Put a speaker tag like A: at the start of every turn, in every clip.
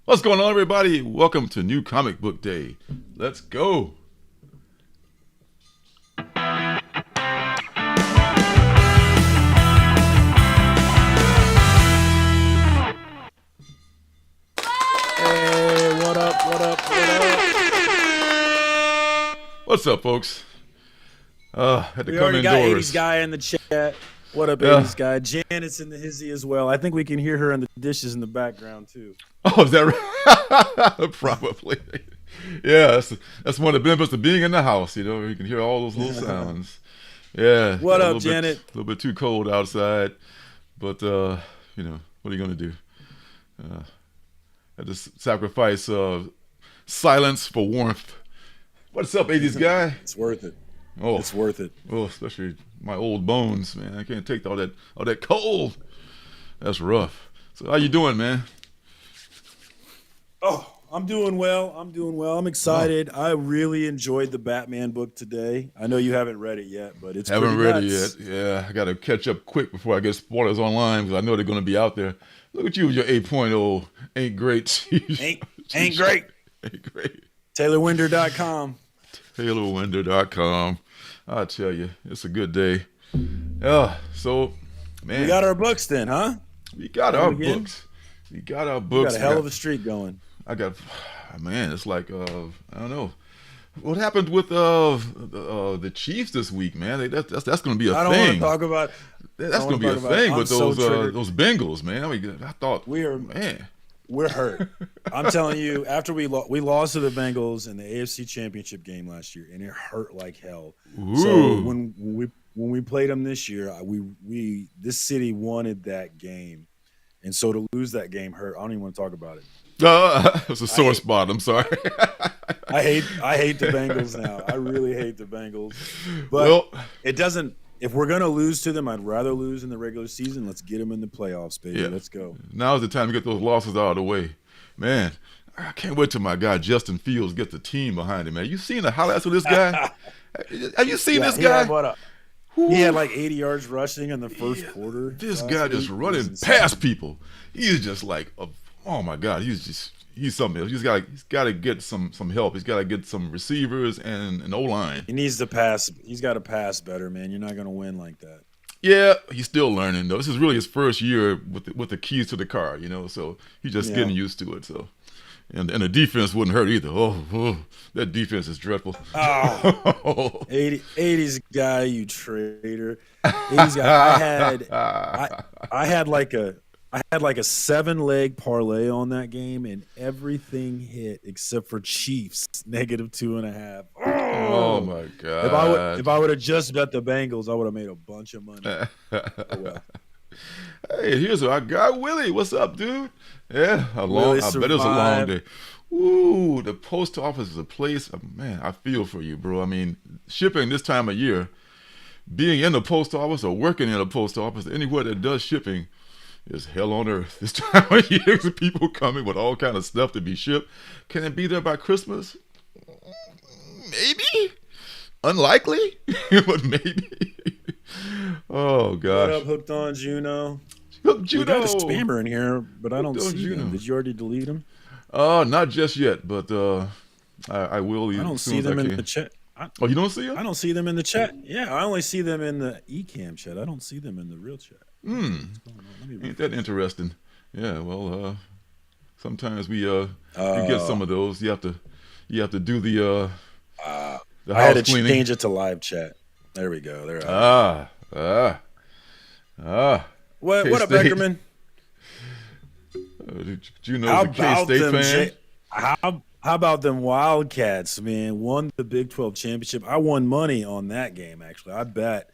A: What's going on, everybody? Welcome to New Comic Book Day. Let's go.
B: Hey, what up, what up, what up?
A: What's up, folks? Had to
B: We
A: come
B: already got
A: indoors.
B: 80s guy in the chat. What up,
A: Yeah.
B: 80s guy? Janet's in the hizzy as well. I think we can hear her in the dishes in the background, too.
A: Oh, is that right? Probably. Yeah, that's one of the benefits of being in the house. You know, you can hear all those little sounds. Yeah.
B: What
A: got
B: up,
A: a
B: Janet?
A: A little bit too cold outside, but you know, what are you gonna do? Had to sacrifice silence for warmth. What's up, 80s guy?
B: It's worth it.
A: Oh,
B: It's worth it.
A: oh, especially my old bones, man. I can't take all that cold. That's rough. So how you doing, man?
B: Oh, I'm doing well. I'm excited. I really enjoyed the Batman book today. I know you haven't read it yet, but it's
A: Haven't
B: pretty
A: read it
B: nuts.
A: yet. Yeah, I got to catch up quick before I get spoilers online because I know they're going to be out there. Look at you with your 8.0. Ain't great.
B: Ain't great.
A: Ain't great.
B: TaylorWinder.com.
A: HaloWindow.com. I tell you, it's a good day. Yeah, so, man.
B: We got our books then, huh?
A: We got
B: Come
A: our
B: again?
A: books. We got our
B: We
A: books.
B: got a hell of a streak going.
A: I got, man, it's like, I don't know. What happened with the Chiefs this week, man? That's going to be a
B: I don't want to
A: thing.
B: talk about.
A: That's going to be a
B: talk about it.
A: thing
B: I'm
A: with
B: so
A: those
B: triggered.
A: those Bengals, man. I mean, I thought, man,
B: We're hurt. I'm telling you, after we lost to the Bengals in the AFC Championship game last year, and it hurt like hell. So
A: Ooh.
B: when we played them this year, this city wanted that game, and so to lose that game hurt. I don't even want to talk about it.
A: It's a sore spot. I'm sorry.
B: I hate the Bengals now. I really hate the Bengals, but
A: Well,
B: it doesn't. If we're gonna lose to them, I'd rather lose in the regular season. Let's get them in the playoffs, baby.
A: yeah.
B: Let's go.
A: Now's the time to get those losses out of the way, man. I can't wait till my guy Justin Fields gets the team behind him, man. You seen the highlights of this guy? Have you seen this
B: he
A: guy?
B: had, what up? He had like 80 yards rushing in the first quarter.
A: This
B: last
A: guy
B: week.
A: just
B: It was
A: running
B: insane.
A: past people. He's just like, oh my God, he's something else. He's got to get some help. He's got to get some receivers and an O line.
B: He needs to pass. He's got to pass better, man. You're not going to win like that.
A: Yeah, he's still learning though. This is really his first year with the keys to the car, you know. So he's just
B: Yeah.
A: getting used to it. So, and the defense wouldn't hurt either. Oh, that defense is dreadful.
B: Oh, 80s guy, you traitor. 80s guy. I had like a 7-leg parlay on that game, and everything hit except for Chiefs -2.5.
A: Oh my God!
B: If I would have just bet the Bengals, I would have made a bunch of money. Oh, well.
A: Hey, here's our guy Willie. What's up, dude? Yeah, I
B: Willie
A: bet it was a long
B: survived.
A: day. Ooh, the post office is a place. Man, I feel for you, bro. I mean, shipping this time of year, being in the post office or working in a post office, anywhere that does shipping, is hell on earth. This time of year, there's people coming with all kind of stuff to be shipped. Can it be there by Christmas? Maybe. Unlikely, but maybe. Oh
B: What
A: gosh.
B: up, Hooked on Juno?
A: Look,
B: We got a
A: Juno.
B: spammer in here, but I don't
A: Hooked on
B: see
A: Juno.
B: them. Did you already delete them?
A: Not just yet, but I will.
B: I don't
A: as soon
B: see
A: as
B: them
A: I
B: in
A: can.
B: the chat.
A: Oh, you don't see them?
B: I don't see them in the chat. Yeah, I only see them in the eCam chat. I don't see them in the real chat.
A: Hmm.
B: What's going on? Let me
A: Ain't that interesting? Yeah. Well, sometimes we get some of those. You have to do the
B: I had to
A: house cleaning.
B: change it to live chat. There we go. There. What up,
A: K-State.
B: Beckerman?
A: Juno's
B: How
A: a
B: about
A: K-State
B: them?
A: fan.
B: How about them Wildcats, man? Won the Big 12 championship. I won money on that game, actually. I bet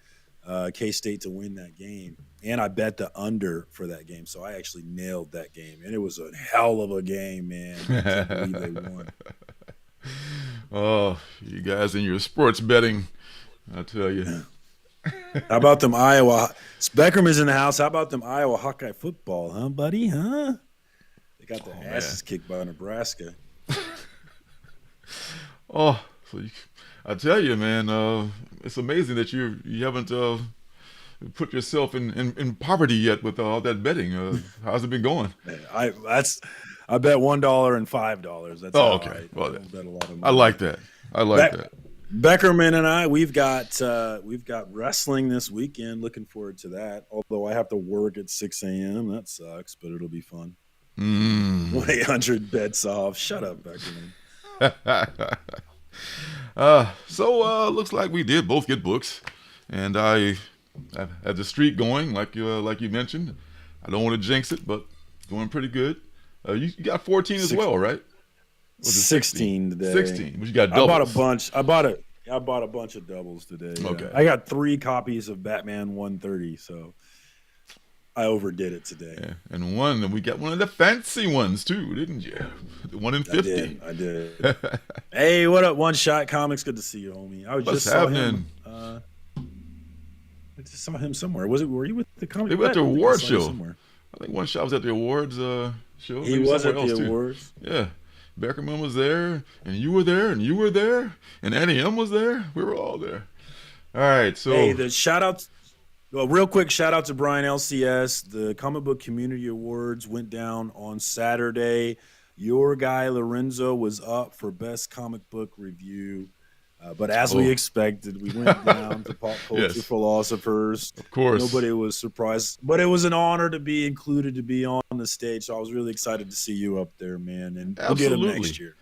B: K-State to win that game, and I bet the under for that game. So I actually nailed that game, and it was a hell of a game, man. I can't believe they won.
A: Oh, you guys in your sports betting, I tell you.
B: How about them Iowa? Beckerman's in the house. How about them Iowa Hawkeye football, huh, buddy? Huh? They got their asses kicked by Nebraska.
A: Oh, so I tell you, man, it's amazing that you haven't put yourself in poverty yet with all that betting. How's it been going?
B: I bet $1 and $5. That's how
A: okay.
B: I
A: Well,
B: bet a lot of money.
A: I like that. I like that.
B: Beckerman and I, we've got wrestling this weekend. Looking forward to that. Although I have to work at 6 a.m. That sucks, but it'll be fun. 1-800 bets off. Shut up, Beckerman.
A: Looks like we did both get books, and I had the streak going, like you mentioned. I don't want to jinx it, but going pretty good. You got 14 as well, right?
B: Was it 16 today?
A: 16. But you got doubles.
B: I bought a bunch. I bought a bunch of doubles today.
A: Okay.
B: Yeah. I got 3 copies of Batman 130, so I overdid it today.
A: Yeah. And we got one of the fancy ones too, didn't you? The 1 in 50.
B: I did. Hey, what up, One Shot Comics? Good to see you, homie. I
A: What's
B: just saw
A: happening?
B: him. I just saw him somewhere. Were you with the comic?
A: They were at the award show. Somewhere. I think One Shot was at the awards show.
B: He was at the awards.
A: Yeah. Beckerman was there, and you were there, and you were there, and Annie M was there. We were all there. All right, so
B: hey, the shout out. Well, real quick shout out to Brian LCS. The Comic Book Community Awards went down on Saturday. Your guy Lorenzo was up for Best Comic Book Review. But as we expected, we went down to Pop Culture Philosophers.
A: Of course.
B: Nobody was surprised. But it was an honor to be included, to be on the stage. So I was really excited to see you up there, man. And we'll get him next year.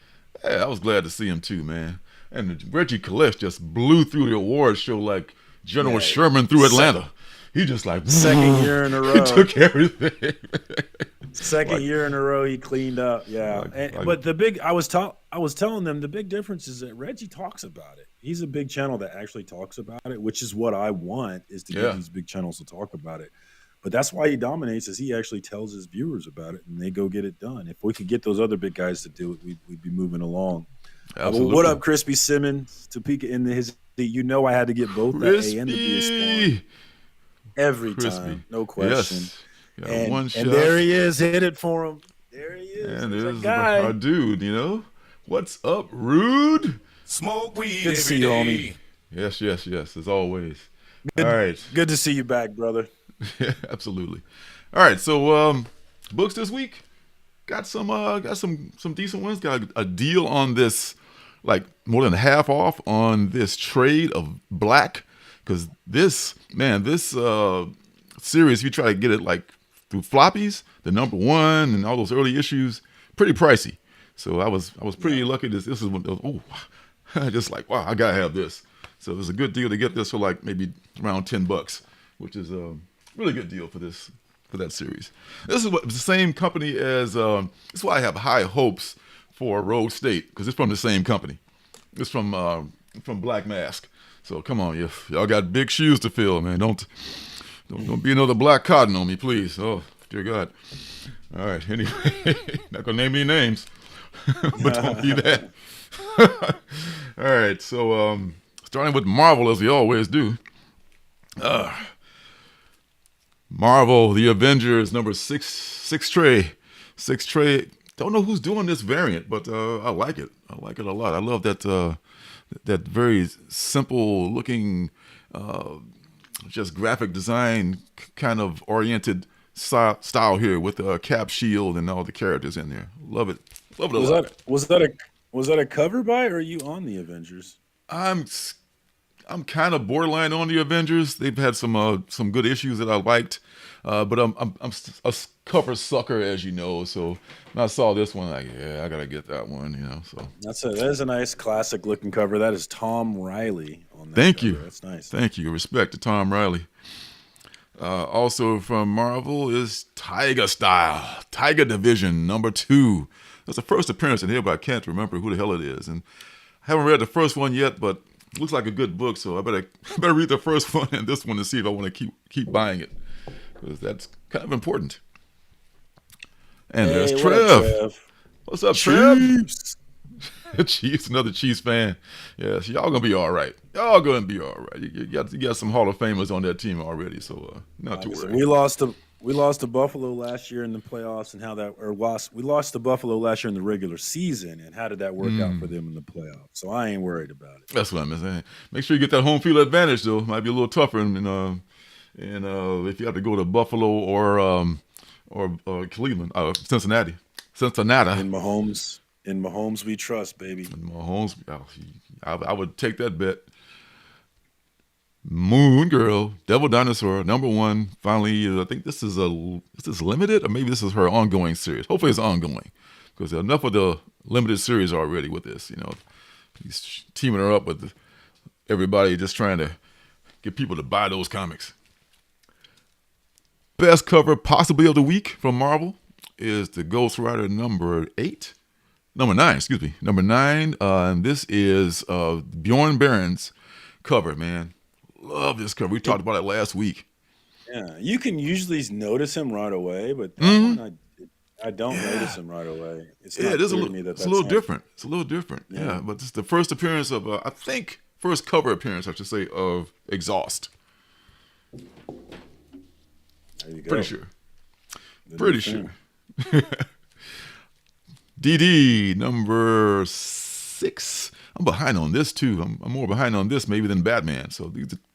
A: Yeah, I was glad to see him too, man. And Reggie Kalesh just blew through the awards show like General Sherman through Atlanta. He just like
B: second year in a row.
A: He took everything.
B: Second year in a row, he cleaned up. Yeah, but I was telling them the big difference is that Reggie talks about it. He's a big channel that actually talks about it, which is what I want, is to get these big channels to talk about it. But that's why he dominates, is he actually tells his viewers about it, and they go get it done. If we could get those other big guys to do it, we'd be moving along. Well, what up, Crispy Simmons? Topeka in his, you know, I had to get both the A and the B spawn every time, no question.
A: Yes. One shot.
B: And there he is, hit it for him. There he is.
A: And there's our dude, you know. What's up, Rude?
C: Smoke weed.
B: Good to see you, homie.
A: Yes, as always. All right.
B: Good to see you back, brother.
A: Yeah, absolutely. All right, so books this week. Got some decent ones. Got a deal on this, like more than half off on this trade of Black, because this series, if you try to get it like through floppies, the #1 and all those early issues, pretty pricey. So I was pretty lucky. This is one. Just like, wow, I gotta have this. So it was a good deal to get this for like maybe around $10, which is a really good deal for that series. This is the same company as. This is why I have high hopes for Rogue State, because it's from the same company. It's from Black Mask. So come on, y'all got big shoes to fill, man. Don't be another Black Cotton on me, please. Oh, dear God. All right. Anyway, not gonna name any names, but don't be that. All right. So starting with Marvel, as we always do. Marvel, The Avengers, number 6 tray. Don't know who's doing this variant, but I like it. I like it a lot. I love that very simple looking, just graphic design kind of oriented style here with a Cap shield and all the characters in there. Love it. Love it a lot.
B: Was that a cover by, or are you on The Avengers?
A: I'm kind of borderline on The Avengers. They've had some good issues that I liked, but I'm a cover sucker, as you know. So when I saw this one, like, yeah, I gotta get that one, you know. So
B: that is a nice classic looking cover. That is Tom Riley on that.
A: Thank
B: cover.
A: you.
B: That's nice.
A: Thank you. Respect to Tom Riley. Also from Marvel is Tiger Style, Tiger Division number 2. That's the first appearance in here, but I can't remember who the hell it is, and I haven't read the first one yet, but it looks like a good book, so I better read the first one and this one to see if I want to keep buying it, because that's kind of important. And there's Trev. What's up, Trev? Chiefs, another Chiefs fan. Yes, y'all gonna be all right. Y'all gonna be all right. You got some Hall of Famers on that team already, so not to worry.
B: We lost to Buffalo last year in the playoffs, and we lost to Buffalo last year in the regular season, and how did that work out for them in the playoffs? So I ain't worried about it.
A: That's what I'm saying. Make sure you get that home field advantage, though. Might be a little tougher, and if you have to go to Buffalo or Cleveland, Cincinnati. Cincinnati.
B: In Mahomes we trust, baby.
A: Mahomes, I would take that bet. Moon Girl, Devil Dinosaur, #1. Finally, I think is this limited, or maybe this is her ongoing series. Hopefully, it's ongoing, because enough of the limited series already with this. He's teaming her up with everybody, just trying to get people to buy those comics. Best cover possibly of the week from Marvel is the Ghost Rider number 9, excuse me, number 9. And this is Bjorn Barron's cover, man. Love this cover. We talked about it last week.
B: Yeah, you can usually notice him right away, but that one I don't notice him right away. It's not clear to me that
A: it's a little different. It's a little different. Yeah, but it's the first appearance of first cover appearance, I should say, of Exhaust.
B: There you go.
A: Pretty sure. DD number 6. I'm behind on this too. I'm more behind on this maybe than Batman. So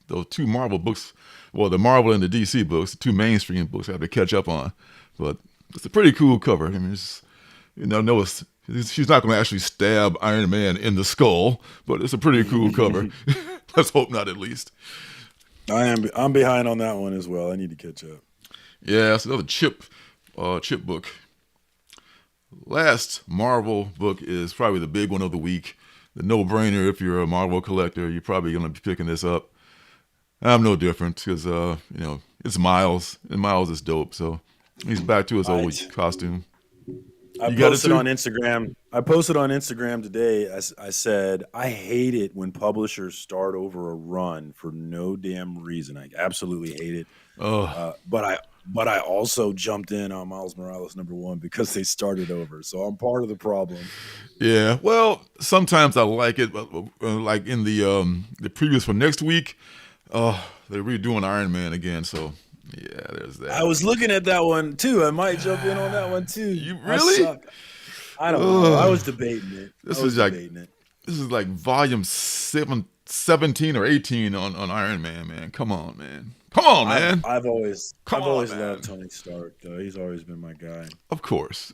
A: those two Marvel books, well, the Marvel and the DC books, the two mainstream books I have to catch up on. But it's a pretty cool cover. I mean, she's not going to actually stab Iron Man in the skull, but it's a pretty cool cover. Let's hope not, at least.
B: I'm behind on that one as well. I need to catch up.
A: Yeah, it's another chip book. Last Marvel book is probably the big one of the week. The no-brainer, if you're a Marvel collector, you're probably going to be picking this up. I'm no different, because it's Miles, and Miles is dope. So he's back to his old costume.
B: I posted on Instagram today. I said, I hate it when publishers start over a run for no damn reason. I absolutely hate it. But I also jumped in on Miles Morales #1 because they started over. So I'm part of the problem.
A: Yeah, well, sometimes I like it, but like in the previews for next week, they're redoing Iron Man again. So yeah, there's that.
B: I was looking at that one too. I might jump in on that one too.
A: You really?
B: I don't know. I was debating it. This
A: is like volume 17 or 18 on Iron Man. Man, come on, man.
B: I've always loved Tony Stark, though. He's always been my guy.
A: Of course.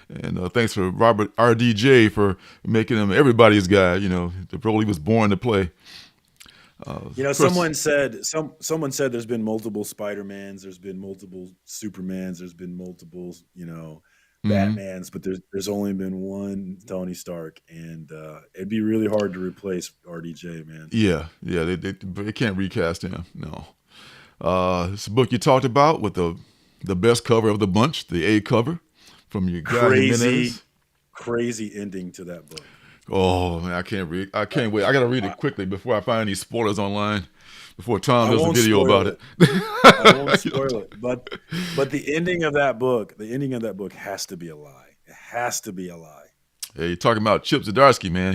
A: And thanks for Robert RDJ for making him everybody's guy. The role he was born to play.
B: Someone said there's been multiple Spider-Mans, there's been multiple Supermans, there's been multiple, Batmans, but there's only been one Tony Stark, and it'd be really hard to replace RDJ, man.
A: Yeah, they can't recast him. No. This book you talked about with the best cover of the bunch, the A cover from your guy Jimenez.
B: Crazy ending to that book.
A: Oh man, I can't wait. I got to read it quickly before I find any spoilers online. Before Tom does a video about it.
B: I won't spoil it. But the ending of that book has to be a lie. It has to be a lie.
A: Hey, you're talking about Chip Zdarsky, man.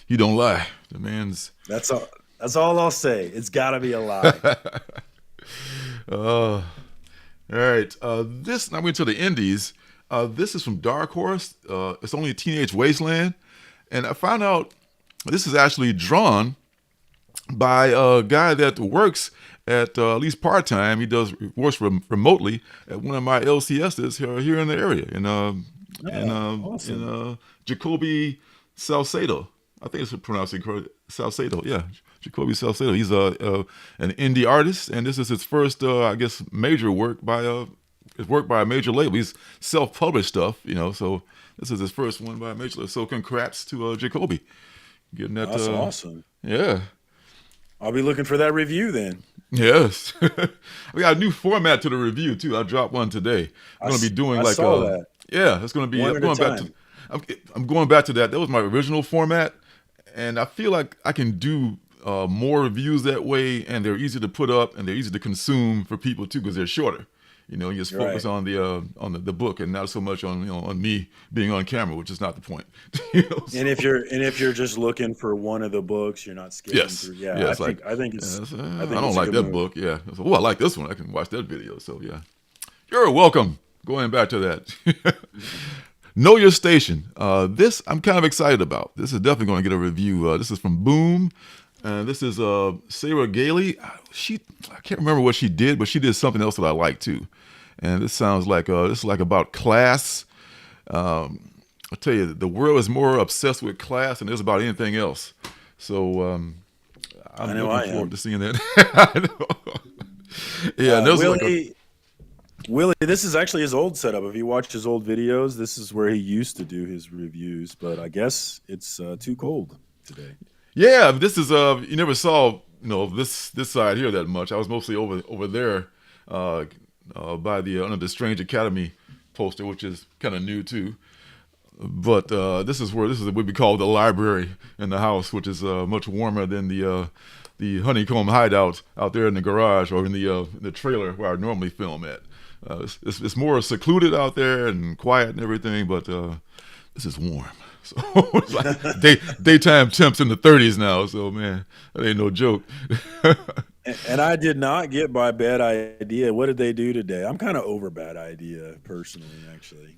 A: He don't lie. The man's.
B: That's all I'll say. It's got to be a lie.
A: All right. This now we're into the indies. This is from Dark Horse. It's only a Teenage Wasteland, and I found out this is actually drawn by a guy that works at least part time. He works remotely at one of my LCSs here in the area, in Jacoby Salcedo. I think it's pronounced Salcedo. Yeah, Jacoby Salcedo. He's an indie artist, and this is his first, major work by a major label. He's self-published stuff, So this is his first one by a major label. So congrats to Jacoby, getting that.
B: That's awesome.
A: Yeah.
B: I'll be looking for that review then.
A: Yes. We got a new format to the review too. I dropped one today. I'm going to be doing that. Yeah, it's going to be I'm going back to that. That was my original format, and I feel like I can do more reviews that way, and they're easy to put up and they're easy to consume for people too because they're shorter. You just focus on the book and not so much on me being on camera, which is not the point.
B: And if you're just looking for one of the books, you're not skipping through. Yeah, I think
A: I don't like that book. Yeah. I like this one. I can watch that video. So yeah, you're welcome. Going back to that. Know Your Station. This I'm kind of excited about. This is definitely going to get a review. This is from Boom. This is Sarah Gailey. I can't remember what she did, but she did something else that I like too. And this sounds like this is like about class I tell you, the world is more obsessed with class than it is about anything else. So
B: I
A: I'm
B: know
A: looking
B: I
A: forward
B: am.
A: to seeing that. I know. Yeah, and there's like a
B: Willie, this is actually his old setup. If you watch his old videos, this is where he used to do his reviews. But I guess it's too cold today.
A: yeah. This is you never saw this side here that much. I was mostly over there uh, by the under the Strange Academy poster, which is kind of new too. But this is what we call the library in the house, which is much warmer than the honeycomb hideout out there in the garage or in the trailer where I normally film at. It's more secluded out there and quiet and everything, but this is warm. So it's like daytime temps in the 30s now. So man, that ain't no joke.
B: And I did not get by Bad Idea. What did they do today? I'm kind of over Bad Idea personally, actually.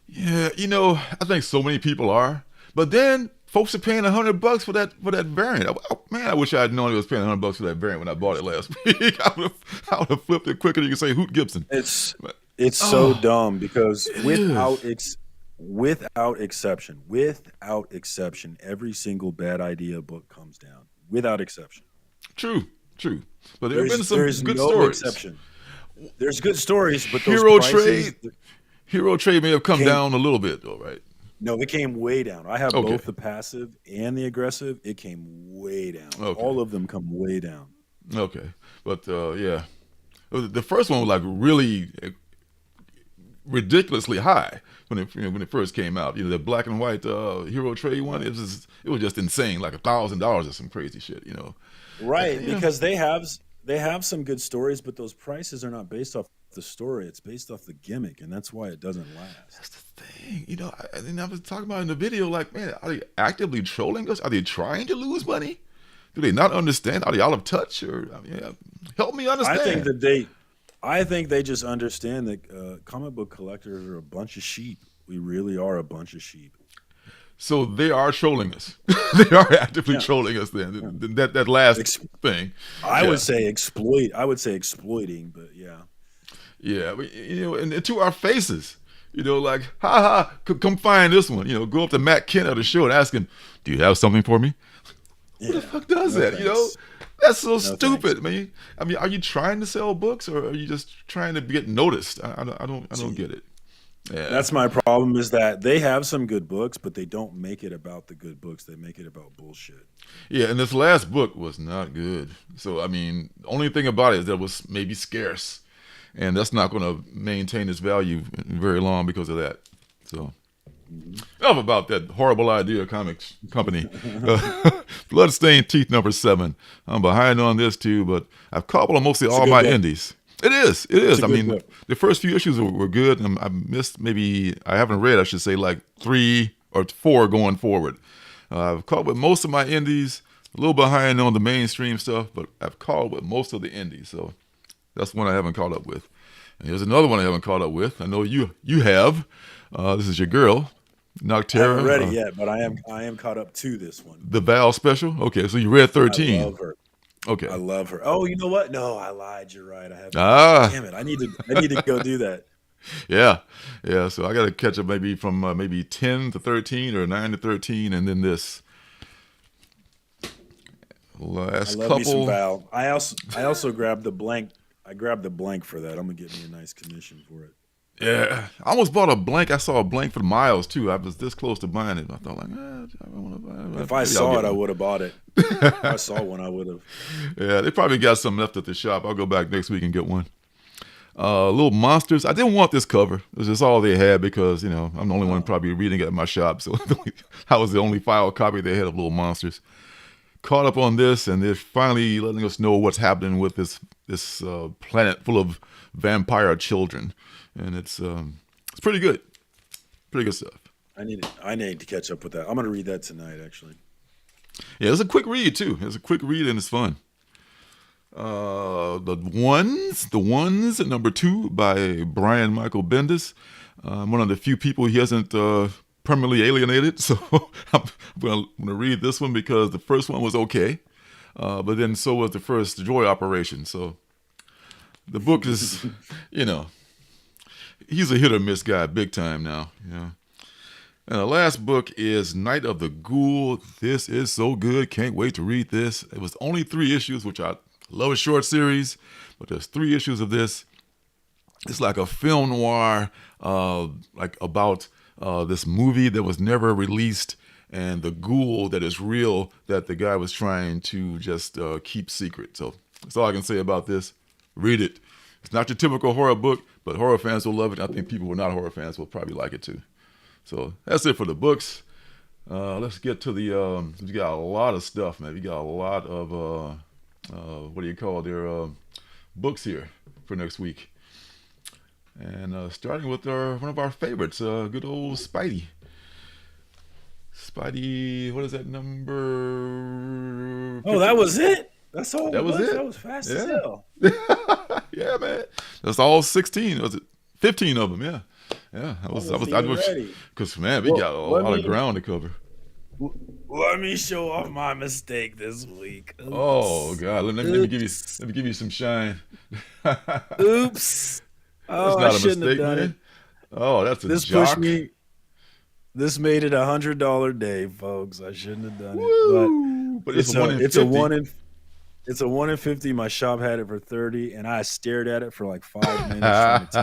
A: Yeah, I think so many people are, but then folks are paying $100 for that variant. Man, I wish I had known he was paying $100 for that variant when I bought it last week. I would have flipped it quicker than you can say Hoot Gibson.
B: It's so dumb because
A: it
B: without exception, every single Bad Idea book comes down without exception.
A: True. But there have been some
B: There's
A: good
B: no
A: stories.
B: exception. There's good stories, but those
A: Hero
B: prices,
A: Trade may have come down a little bit, though, right?
B: no, it came way down. I have
A: Okay.
B: both the passive and the aggressive. It came way down.
A: Okay.
B: All of them come way down.
A: Okay, but yeah, the first one was like really ridiculously high when it first came out. The black and white Hero Trade one. It was just insane, like $1,000 or some crazy shit.
B: Right, because they have some good stories, but those prices are not based off the story. It's based off the gimmick, and that's why it doesn't last.
A: That's the thing. I was talking about in the video, like, man, are they actively trolling us? Are they trying to lose money? Do they not understand? Are they out of touch? Or help me understand.
B: I think they just understand that comic book collectors are a bunch of sheep. We really are a bunch of sheep.
A: So they are trolling us. They are actively trolling us. Then that last thing.
B: I would say exploit. I would say exploiting, but yeah.
A: Yeah, and to our faces. Like, ha, come find this one. Go up to Matt Kent at the show and ask him, "Do you have something for me?" Who the fuck does that?
B: Thanks.
A: That's so stupid,
B: thanks.
A: man. I mean, are you trying to sell books or are you just trying to get noticed? I don't get it. Yeah.
B: That's my problem is that they have some good books, but they don't make it about the good books. They make it about bullshit.
A: Yeah, and this last book was not good. So, I mean, the only thing about it is that it was maybe scarce. And that's not going to maintain its value very long because of that. So, enough about that horrible idea comics company. Bloodstained Teeth #7. I'm behind on this too, but I've caught mostly all my indies. It is. I mean, the first few issues were good, and I missed I haven't read, I should say, like 3 or 4 going forward. I've caught with most of my indies, a little behind on the mainstream stuff, but I've caught with most of the indies, so that's one I haven't caught up with. And here's another one I haven't caught up with. I know you have. This is your girl, Noctera.
B: I haven't read it yet, but I am caught up to this one.
A: The Val special? Okay, so you read 13.
B: I love her.
A: Okay.
B: I love her. Oh, you know what? No, I lied. You're right. I have. Damn it! I need to go do that.
A: Yeah. So I got to catch up maybe from maybe 10 to 13 or 9 to 13, and then this last
B: I love
A: couple.
B: me some Val. I also grabbed the blank. I grabbed the blank for that. I'm gonna get me a nice commission for it.
A: Yeah, I almost bought a blank. I saw a blank for the Miles too. I was this close to buying it. I thought like, I want to buy it.
B: If I saw it, I would have bought it. If I saw one, I would have.
A: Yeah, they probably got some left at the shop. I'll go back next week and get one. Little Monsters. I didn't want this cover. This is all they had because I'm the only one probably reading it at my shop, so I was the only file copy they had of Little Monsters. Caught up on this, and they're finally letting us know what's happening with this planet full of vampire children, and it's pretty good stuff.
B: I need to catch up with that. I'm gonna read that tonight, actually.
A: Yeah, it's a quick read too. It's a quick read and it's fun. The Ones at #2 by Brian Michael Bendis. One of the few people he hasn't permanently alienated, so I'm going to read this one because the first one was okay, but then so was the first Joy Operation. So the book is, he's a hit or miss guy, big time now. Yeah, And the last book is Night of the Ghoul. This is so good. Can't wait to read this. It was only 3 issues, which I love a short series, but there's 3 issues of this. It's like a film noir, like about this movie that was never released and the ghoul that is real that the guy was trying to just keep secret. So that's all I can say about this. Read it. It's not your typical horror book, but horror fans will love it. I think people who are not horror fans will probably like it too. So that's it for the books. Let's get to the. We got a lot of stuff, man. We got a lot of what do you call their books here for next week. And starting with one of our favorites, good old Spidey. Spidey, what is that number? 50?
B: Oh, that was it. That's all.
A: That was it.
B: That was fast as hell.
A: Yeah, man. That's all 16. Was it 15 of them? Yeah. Yeah. I was ready. Because, man, we got a lot of ground to cover.
B: Let me show off my mistake this week. Oops.
A: Oh God. Let me give you some shine.
B: Oops.
A: That's not a mistake, man. Oh, that's a jock.
B: This made it $100 day, folks. I shouldn't have done it, but it's a 1 in 50. My shop had it for 30, and I stared at it for like 5 minutes,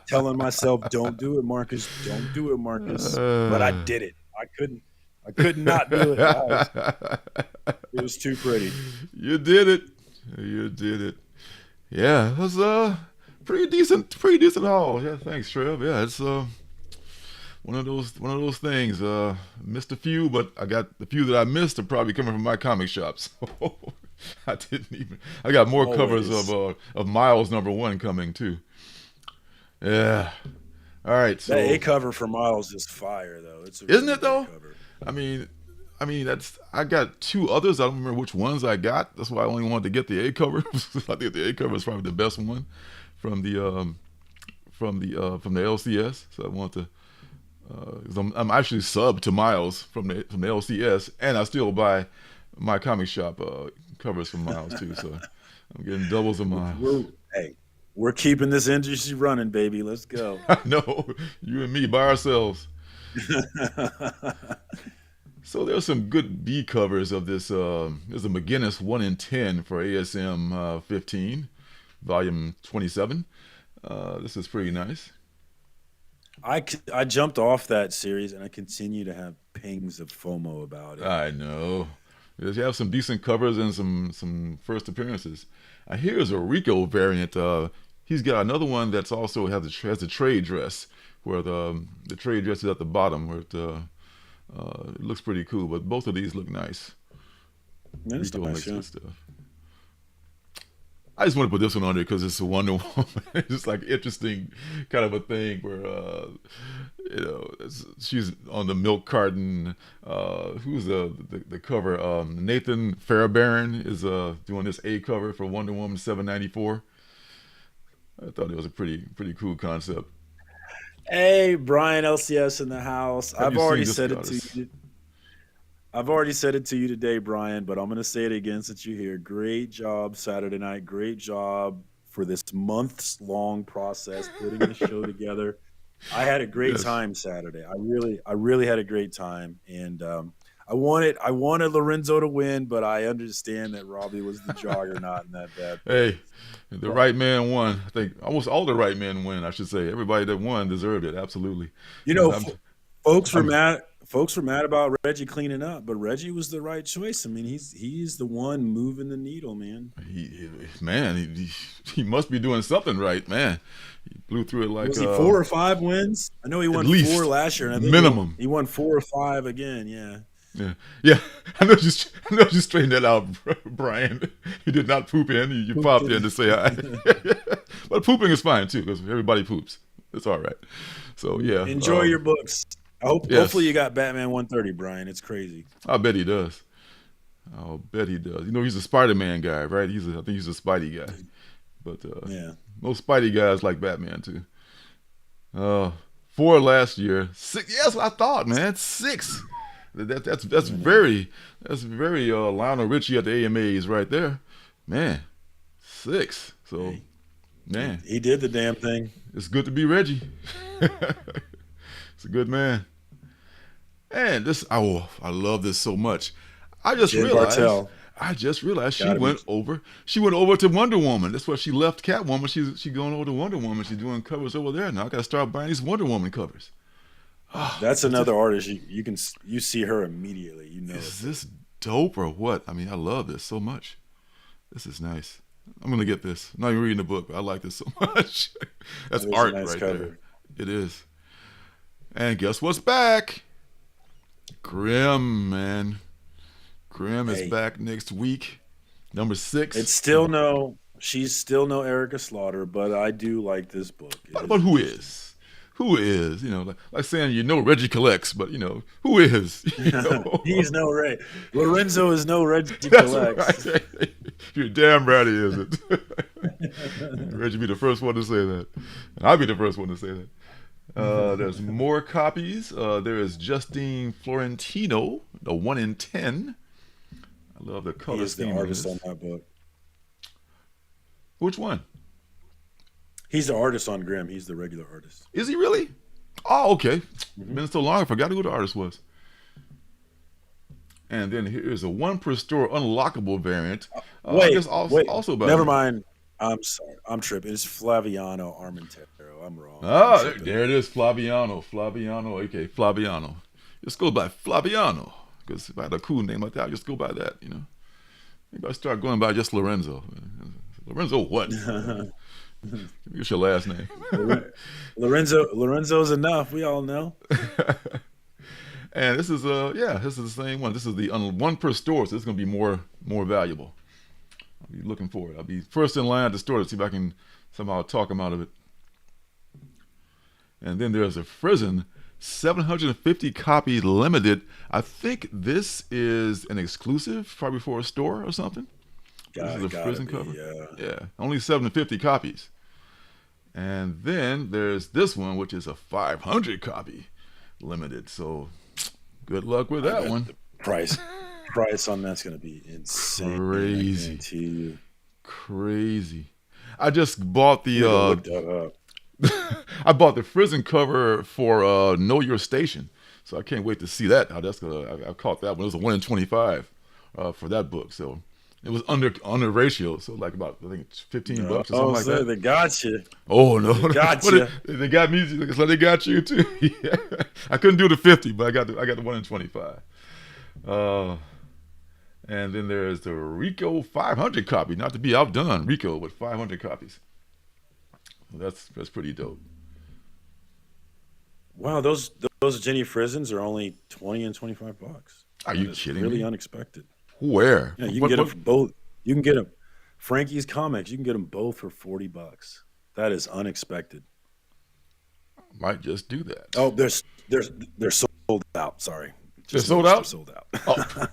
B: telling myself, "Don't do it, Marcus. Don't do it, Marcus." But I did it. I could not do it. It was too pretty.
A: You did it. Yeah, it was pretty decent haul. Yeah, thanks, Trev. Yeah, it's one of those things. Missed a few, but I got the few that I missed are probably coming from my comic shop. So I got more covers of Miles #1 coming too. Yeah. All right. So
B: that A cover for Miles is fire, though.
A: Isn't it though? Cover. I mean, I got 2 others. I don't remember which ones I got. That's why I only wanted to get the A cover. I think the A cover is probably the best one from the LCS. So I want to. I'm actually subbed to Miles from the LCS, and I still buy my comic shop covers from Miles too. So I'm getting doubles of Miles.
B: We're keeping this industry running, baby. Let's go.
A: I know, you and me by ourselves. So there's some good B covers of this. There's a McGinnis 1 in 10 for ASM 15, volume 27. This is pretty nice.
B: I jumped off that series, and I continue to have pings of FOMO about it.
A: I know. You have some decent covers and some first appearances. Here's a Rico variant. He's got another one that's also has a trade dress, where the trade dress is at the bottom, where it looks pretty cool. But both of these look nice.
B: That's
A: Rico
B: nice,
A: makes good stuff. I just want to put this one on there because it's a Wonder Woman. It's just like interesting kind of a thing where, she's on the milk carton. Who's the cover? Nathan Fairbairn is doing this A cover for Wonder Woman 794. I thought it was a pretty cool concept.
B: Hey, Brian LCS in the house. I've already said it to you today, Brian, but I'm going to say it again since you're here. Great job Saturday night. Great job for this months-long process putting the show together. I had a great time Saturday. I really had a great time, and I wanted Lorenzo to win, but I understand that Robbie was the juggernaut in that bad.
A: Hey, the right man won. I think almost all the right men win. I should say everybody that won deserved it. Absolutely.
B: Folks were mad about Reggie cleaning up, but Reggie was the right choice. I mean, he's the one moving the needle, man.
A: He must be doing something right, man. He blew through it like.
B: Was he 4 or 5 wins? I know he won 4 last year. And I think
A: minimum.
B: He won 4 or 5 again. Yeah.
A: Yeah. I know you straightened that out, Brian. You did not poop in. You popped in to say hi. But pooping is fine too, because everybody poops. It's all right. So yeah.
B: Enjoy your books. Hopefully you got Batman 130, Brian. It's crazy.
A: I bet he does. He's a Spider-Man guy, right? I think he's a Spidey guy. But most Spidey guys like Batman too. 4 last year. 6. Yes, I thought, man. 6. That's very Lionel Richie at the AMAs right there, man. 6. So, man,
B: he did the damn thing.
A: It's good to be Reggie. It's a good man. And this, I love this so much. I just
B: Jen
A: realized.
B: Bartel.
A: I just realized she
B: Gotta be.
A: went over. She went over to Wonder Woman. That's why she left Catwoman. She going over to Wonder Woman. She's doing covers over there now. I gotta start buying these Wonder Woman covers.
B: That's another artist you see her immediately. You know.
A: Is this dope or what? I mean, I love this so much. This is nice. I'm gonna get this. I'm not even reading the book, but I like this so much. That's
B: That is
A: art
B: a nice
A: right
B: cover.
A: there. It is. And guess what's back? Grimm, man. Grimm is back next week. Number 6.
B: She's still no Erica Slaughter, but I do like this book.
A: But who is? Who is? You know, like saying Reggie collects, but who is?
B: He's no Ray. Lorenzo is no Reggie
A: That's
B: collects.
A: right. You're damn right he isn't. Reggie be the first one to say that. And I'll be the first one to say that. There's more copies. There is Justine Florentino, the 1 in 10. I love the color.
B: He is the artist on that book.
A: Which one?
B: He's the artist on Grimm. He's the regular artist.
A: Is he really? Oh, okay. Been so long, I forgot who the artist was. And then here's a 1 per store unlockable variant.
B: Wait.
A: Also about
B: never mind. I'm sorry. I'm tripping. It's Flaviano Armentero. I'm wrong.
A: Ah, there it is. Flaviano, aka Flaviano. Just go by Flaviano. Because if I had a cool name like that, I'd just go by that, Maybe I start going by just Lorenzo. Lorenzo what? What's your last name?
B: Lorenzo's enough. We all know.
A: And this is the same one. This is the 1 per store, so it's gonna be more valuable. I'll be looking for it. I'll be first in line at the store to see if I can somehow talk him out of it. And then there's a Frizen 750 copy limited. I think this is an exclusive, probably for a store or something. This is a Frizen cover. Yeah, only 750 copies. And then there's this one, which is a 500 copy limited. So good luck with that one.
B: The price on that's going to be insane.
A: Crazy. I just bought the I bought the Frizen cover for Know Your Station. So I can't wait to see that. How that's I caught that one. It was a 1 in 25 for that book. So it was under ratio, so like about I think $15 or something like that.
B: They got you.
A: Oh no,
B: they got you.
A: They got me. So they got you too. Yeah. I couldn't do the 50, but I got the 1 in 25. And then there's the Rico 500 copy. Not to be outdone, Rico with 500 copies. Well, that's pretty dope.
B: Wow, those Jenny Frizens are only $20 and $25.
A: Are you kidding me?
B: Really unexpected.
A: Where?
B: Yeah, you can get them for both. You can get them. Frankie's Comics. You can get them both for $40. That is unexpected.
A: Might just do that.
B: Oh, they're sold out. Sorry,
A: they're sold out.
B: Sold out.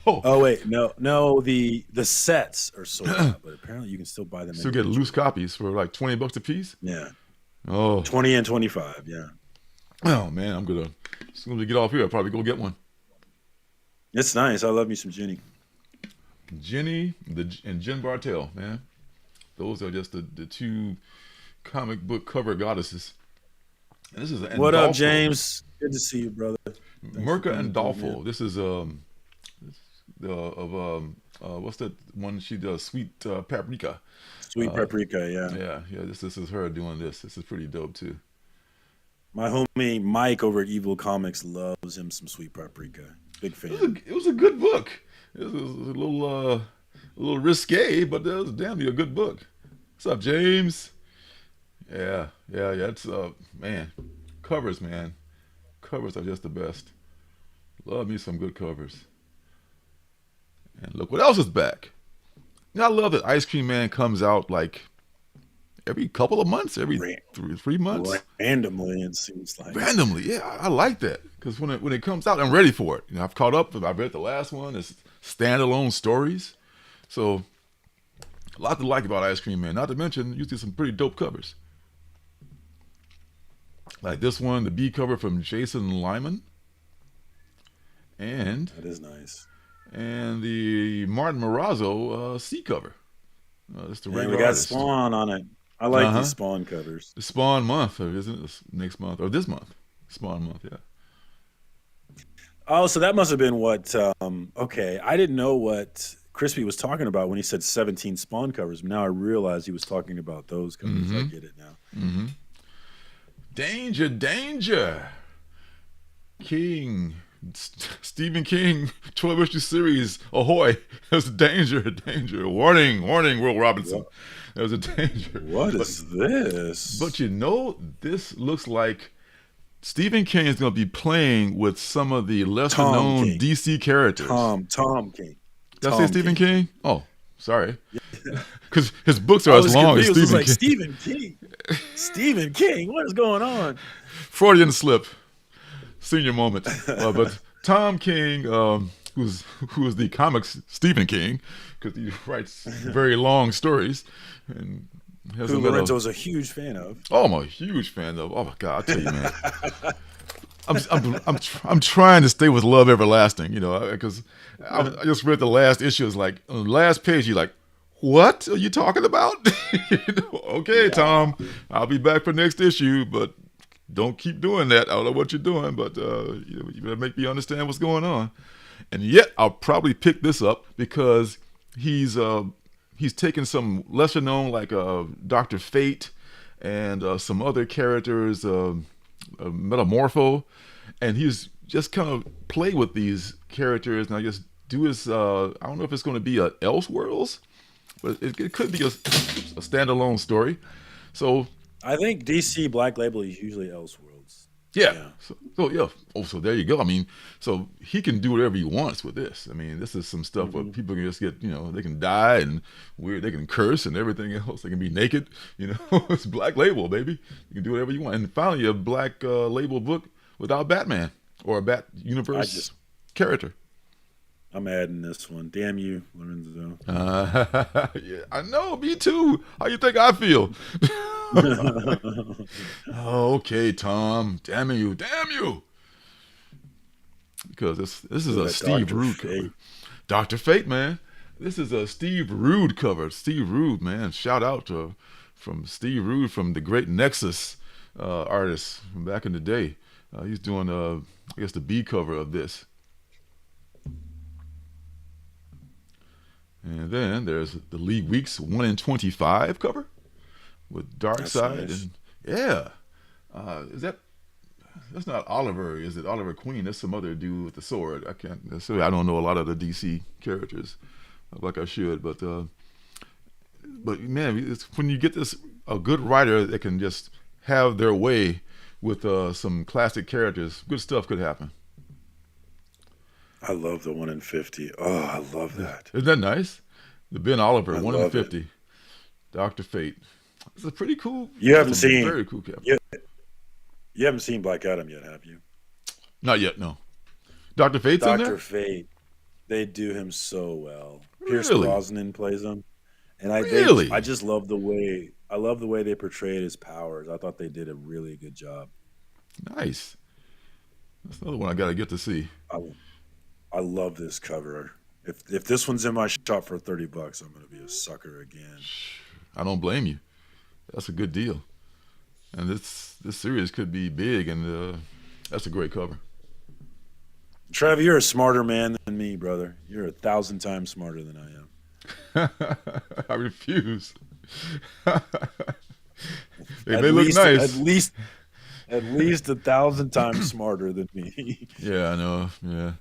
A: Oh
B: wait, no. The sets are sold out, but apparently you can still buy them.
A: Still get loose copies for like $20 a piece.
B: Yeah.
A: Oh.
B: 20 and 25. Yeah.
A: Oh man, I'm gonna as soon as we get off here, I'll probably go get one.
B: It's nice. I love me some Jenny.
A: Jenny and Jen Bartel, man. Those are just the 2 comic book cover goddesses. And this is
B: what up, James? Good to see you, brother.
A: Merca and Dolfo. This is what's that one she does? Sweet Paprika.
B: Sweet Paprika, yeah.
A: Yeah. This is her doing this. This is pretty dope too.
B: My homie Mike over at Evil Comics loves him some Sweet Paprika. Big fan.
A: It was a good book. It was a little risque, but it was damn near a good book. What's up, James? Yeah. It's man, covers, man. Covers are just the best. Love me some good covers. And look what else is back. I love that Ice Cream Man comes out like every couple of months, every 3 months.
B: Randomly, it seems like.
A: Randomly, yeah, I like that because when it comes out, I'm ready for it. I've caught up. I've read the last one. It's standalone stories, so a lot to like about Ice Cream Man. Not to mention, you see some pretty dope covers, like this one, the B cover from Jason Lyman, and
B: that is nice.
A: And the Martin Morazzo C cover. That's the regular
B: we got
A: artist.
B: Spawn on it. I like these Spawn covers.
A: The Spawn month, isn't it? This next month or this month? Spawn month, yeah.
B: Oh, so that must have been what. Okay, I didn't know what Crispy was talking about when he said 17 spawn covers. Now I realize he was talking about those covers. I
A: Mm-hmm.
B: get it now.
A: Mm-hmm. Danger, danger. King. Stephen King, 12 issue series. Ahoy. There's a danger, danger. Warning, warning, Will Robinson.
B: What,
A: There's a danger.
B: what
A: But
B: is this?
A: this looks like Stephen King is going to be playing with some of the lesser
B: Tom
A: known
B: King.
A: DC characters.
B: Tom King.
A: Did I say Stephen King? Oh, sorry.
B: Yeah.
A: Because his books are
B: I
A: as
B: was
A: long as
B: confused.
A: Stephen
B: Like
A: King.
B: Stephen King. Stephen King. What is going on?
A: Freudian slip. Senior moment. But Tom King, who is the comics Stephen King, because he writes very long stories, and has
B: Who
A: a little.
B: Lorenzo's a huge fan of.
A: Oh, I'm a huge fan of. Oh my God, I tell you, man. I'm trying to stay with Love Everlasting, you know, because I just read the last issue. It's like on the last page, you're like, what are you talking about? Okay, Tom, I'll be back for next issue, but don't keep doing that. I don't know what you're doing, but you better make me understand what's going on. And yet, I'll probably pick this up because he's taken some lesser known like Dr. Fate and some other characters, Metamorpho, and he's just kind of play with these characters and I guess do his. I don't know if it's going to be a Elseworlds, but it could be a standalone story. So
B: I think DC Black Label is usually Elseworlds.
A: yeah. So yeah. Oh, so there you go. I mean, so he can do whatever he wants with this. I mean, this is some stuff where people can just get, they can die and they can curse and everything else. They can be naked. It's Black Label, baby. You can do whatever you want. And finally, a Black Label book without Batman or a Bat Universe character.
B: I'm adding this one. Damn you, Lorenzo.
A: Yeah, I know. Me too. How you think I feel? Okay, Tom. Damn you. Because this is a Steve Rude cover. Dr. Fate, man. This is a Steve Rude cover. Steve Rude, man. Shout out from Steve Rude from the great Nexus artist from back in the day. He's doing, I guess, the B cover of this. And then there's the League Weeks 1 in 25 cover with Darkseid.
B: Nice.
A: And that's not Oliver, is it? Oliver Queen. That's some other dude with the sword. I don't know a lot of the DC characters like I should, but man, it's when you get a good writer that can just have their way with some classic characters, good stuff could happen.
B: I love the 1 in 50. Oh, I love that.
A: Isn't that nice? The Ben Oliver, 1 in 50.
B: It.
A: Dr. Fate. It's a pretty cool.
B: You haven't seen
A: very cool cover.
B: You haven't seen Black Adam yet, have you?
A: Not yet, no. Dr. Fate's in there?
B: Dr. Fate. They do him so well.
A: Really?
B: Pierce Brosnan plays him. And I just love the way they portrayed his powers. I thought they did a really good job.
A: Nice. That's another one I gotta get to see.
B: I love this cover. If this one's in my shop for $30, I'm gonna be a sucker again.
A: I don't blame you. That's a good deal. And this series could be big, and that's a great cover.
B: Trev, you're a smarter man than me, brother. You're 1,000 times smarter than I am.
A: I refuse. They look nice.
B: At least 1,000 times smarter than me.
A: Yeah, I know. Yeah.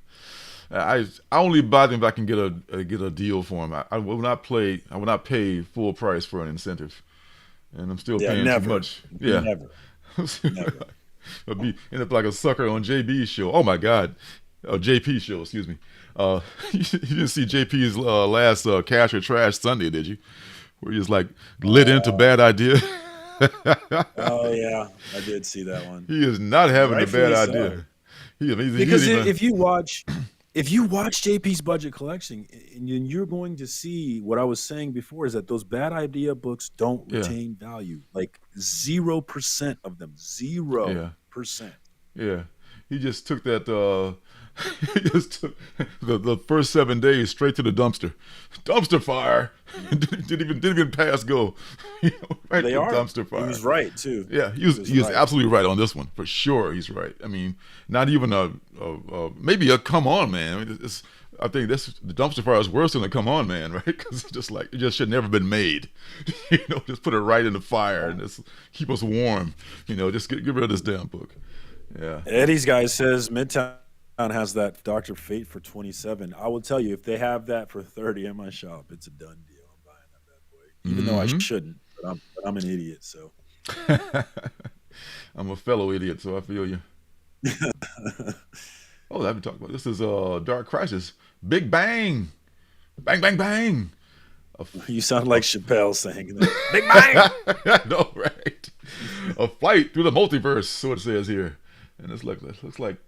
A: I only buy them if I can get a deal for them. I will not pay full price for an incentive, and I'm still paying too much. Yeah,
B: never.
A: I'll end up like a sucker on JB's show. Oh my God, JP's show. Excuse me. You didn't see JP's last Cash or Trash Sunday, did you? Where he was like lit into Bad Idea.
B: Oh yeah, I did see that one.
A: He is not having a bad
B: so.
A: idea.
B: Because if you watch JP's Budget Collection, and you're going to see what I was saying before is that those Bad Idea books don't retain value. Like 0% of them. 0%.
A: Yeah. he just took that. He just took the first 7 days straight to the dumpster fire. didn't even pass go. Right
B: They
A: to
B: are.
A: dumpster fire.
B: He was right too.
A: Yeah, he was
B: right.
A: absolutely right on this one for sure. He's right. I mean, not even maybe a come on man. I mean, I think the dumpster fire is worse than a come on man, right? Because it's just like it just should never been made. Just put it right in the fire and just keep us warm. Just get rid of this damn book. Yeah.
B: Eddie's guy says Midtown has that Dr. Fate for 27. I will tell you, if they have that for 30 in my shop, it's a done deal. I'm buying that bad boy, even though I shouldn't. But I'm an idiot, so.
A: I'm a fellow idiot, so I feel you. Oh, I've been talking about this is Dark Crisis. Big Bang, bang, bang, bang.
B: You sound like Chappelle saying that. Big Bang.
A: I know, right? A flight through the multiverse. So it says here, and it looks like.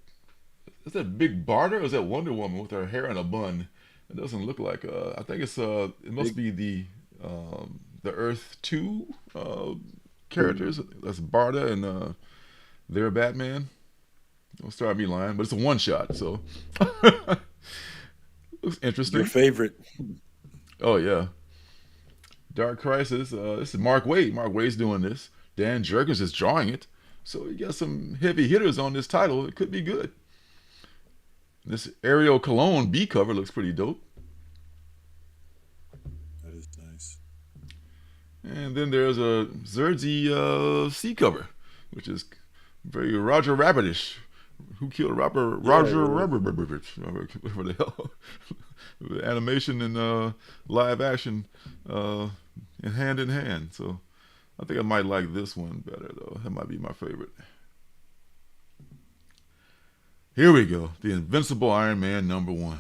A: Is that Big Barter or is that Wonder Woman with her hair in a bun? It doesn't look like. I think it must be the Earth 2 characters. That's Barda and their Batman. Don't start me lying, but it's a one shot, so looks interesting.
B: Your favorite?
A: Oh yeah, Dark Crisis. This is Mark Waid. Mark Waid's doing this. Dan Jurgens is drawing it, so you got some heavy hitters on this title. It could be good. This Ariel Cologne B cover looks pretty dope.
B: That is nice.
A: And then there's a Zerdzi C cover, which is very Roger Rabbitish. Who killed Roger Rabbit? Whatever the hell. Animation and live action hand in hand. So I think I might like this one better, though. That might be my favorite. Here we go. The Invincible Iron Man #1.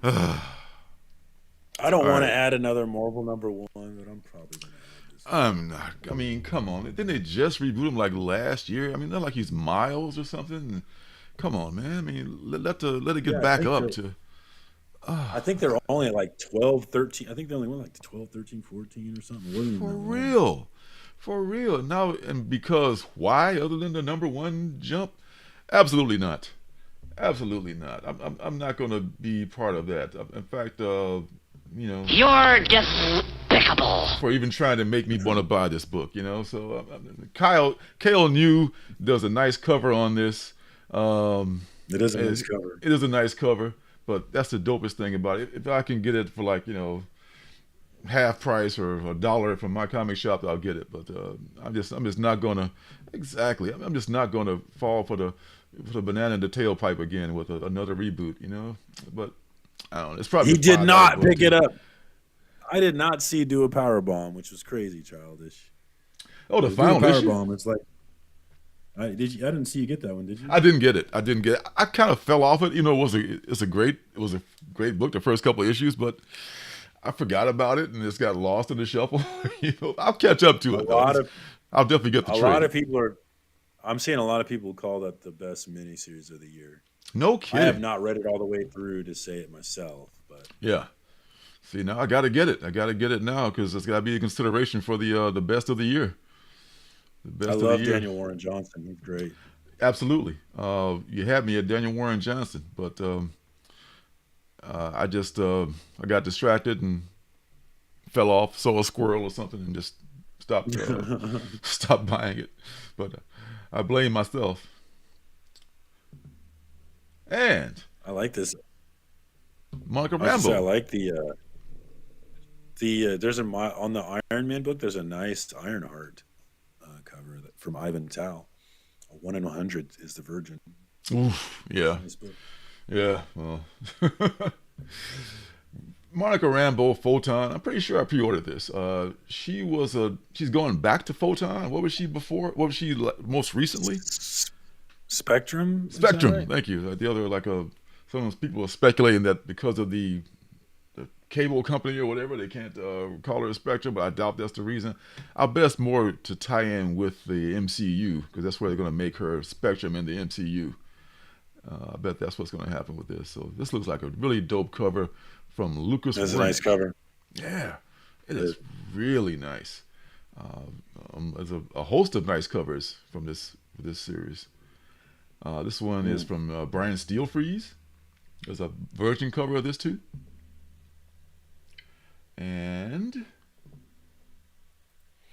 B: I don't want to add another Marvel #1, but I'm probably going to add this.
A: I'm not. I mean, come on. Didn't they just reboot him like last year? I mean, not like he's Miles or something. Come on, man. I mean, let it get back up to.
B: I think they're only like 12, 13. I think they only went like 12, 13, 14 or something.
A: For real. Now, and because why? Other than the #1 jump? Absolutely not. I'm not going to be part of that. In fact,
C: You're despicable.
A: For even trying to make me want to buy this book, So Kale New does a nice cover on this.
B: It is a nice cover.
A: It is a nice cover, but that's the dopest thing about it. If I can get it for like half price or $1 from my comic shop, I'll get it. But I'm just not gonna I'm just not gonna fall for the banana in the tailpipe again with another reboot, But I don't know. It's probably
B: he did not pick it up. I did not see do a power bomb, which was crazy childish.
A: Oh, the final
B: power
A: issue.
B: Bomb. It's like I didn't see you get that one, did you?
A: I didn't get it. I kind of fell off it. It was a great book the first couple of issues, but I forgot about it and it's got lost in the shuffle. I'll catch up to it. I'll definitely get the trade.
B: A lot of people I'm seeing a lot of people call that the best miniseries of the year.
A: No kidding.
B: I have not read it all the way through to say it myself, but
A: yeah. See, now I got to get it. I got to get it now because it's got to be a consideration for the best of the year.
B: I love Daniel Warren Johnson. He's great.
A: Absolutely. You had me at Daniel Warren Johnson, but I just I got distracted and fell off, saw a squirrel or something, and just stopped buying it. But I blame myself. And
B: I like this.
A: Monica Rambeau.
B: I like the there's on the Iron Man book. There's a nice Ironheart cover from Ivan Tao. 1 in 100 is the Virgin.
A: Oof, yeah,
B: nice book.
A: Yeah. Well, Monica Rambeau, Photon. I'm pretty sure I pre-ordered this. She's going back to Photon. What was she before? What was she most recently?
B: Spectrum.
A: Right? Thank you. The other some of those people are speculating that because of the cable company or whatever, they can't call her a Spectrum, but I doubt that's the reason. I'll bet it's more to tie in with the MCU because that's where they're going to make her Spectrum in the MCU. I bet that's what's going to happen with this. So this looks like a really dope cover from Lucas.
B: That's a nice cover.
A: Yeah, it is really nice. There's a host of nice covers from this series. This one is from Brian Steelfreeze. There's a virgin cover of this too. And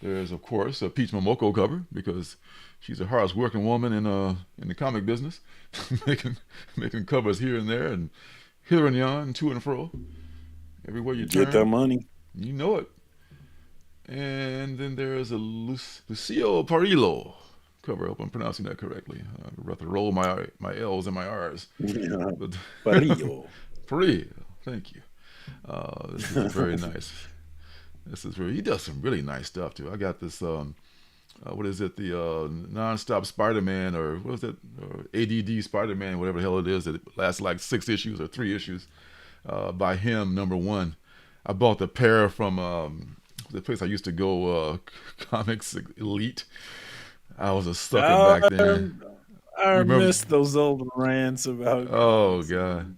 A: there's, of course, a Peach Momoko cover, because she's the hardest working woman in the comic business, making covers here and there and hither and yon, to and fro, everywhere you turn.
B: Get that money.
A: You know it. And then there's a Lucio Parillo cover. I hope I'm pronouncing that correctly. I'd rather roll my L's and my R's.
B: Yeah.
A: But
B: Parillo.
A: Parillo. Thank you. This is very nice. He does some really nice stuff too. I got this, what is it? The non-stop Spider-Man, or what is it? ADD Spider-Man, whatever the hell it is, that lasts like 6 issues or 3 issues, by him, #1. I bought the pair from the place I used to go, Comics Elite. I was a sucker back then.
B: I miss those old rants about.
A: Oh God.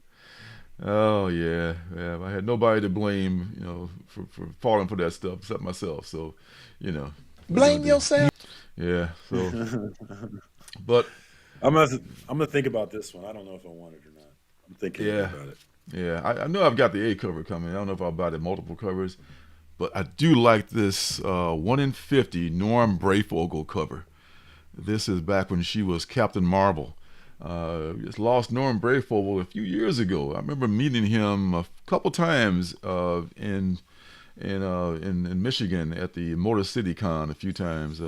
A: Oh yeah. I had nobody to blame, for falling for that stuff except myself. So,
D: blame yourself.
A: Yeah. So, but
B: I'm gonna think about this one. I don't know if I want it or not. I'm thinking about it.
A: Yeah, I know I've got the A cover coming. I don't know if I'll buy the multiple covers, but I do like this 1 in 50 Norm Brayfogle cover. This is back when she was Captain Marvel. Just lost Norm Brayfogle a few years ago. I remember meeting him a couple times in Michigan at the Motor City Con a few times.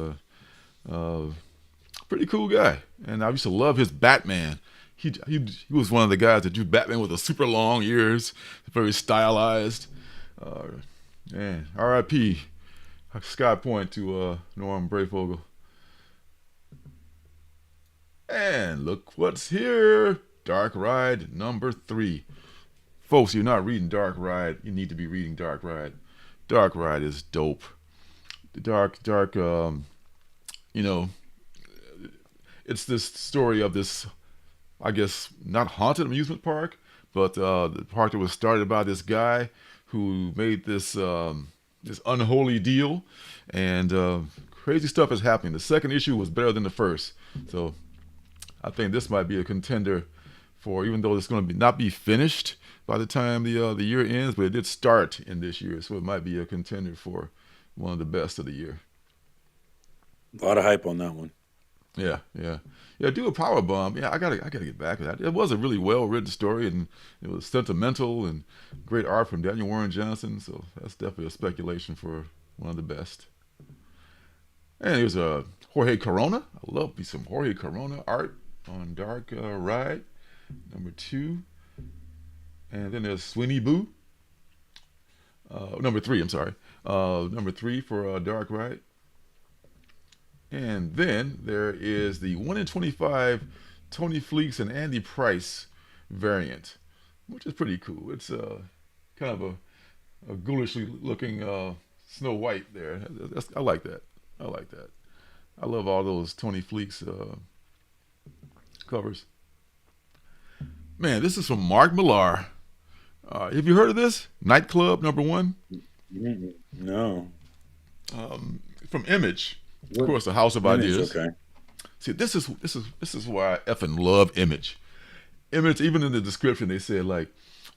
A: Pretty cool guy, and I used to love his Batman. He was one of the guys that drew Batman with the super long ears, very stylized. Man, R.I.P. Sky Point to Norm Brayfogle. And look what's here. Dark Ride #3. Folks, you're not reading Dark Ride. You need to be reading Dark Ride. Dark Ride is dope. Dark, it's this story of this, I guess, not haunted amusement park, but the park that was started by this guy who made this unholy deal, and crazy stuff is happening. The second issue was better than the first, so I think this might be a contender for, even though it's going to not be finished by the time the year ends, but it did start in this year, so it might be a contender for one of the best of the year.
B: A lot of hype on that one.
A: Yeah. Do a power bomb. Yeah, I gotta get back to that. It was a really well written story, and it was sentimental and great art from Daniel Warren Johnson. So that's definitely a speculation for one of the best. And here's a Jorge Corona. I love me some Jorge Corona art on Dark Ride #2. And then there's Sweeney Boo. #3. I'm sorry. #3 for Dark Ride. And then there is the 1 in 25 Tony Fleecs and Andy Price variant, which is pretty cool. It's kind of a ghoulishly looking Snow White there. I like that. I love all those Tony Fleecs covers. Man, this is from Mark Millar. Have you heard of this? Nightclub #1?
B: No.
A: From Image. Of course, the House of Ideas.
B: Okay.
A: See, this is why I effing love Image. Image, even in the description, they said like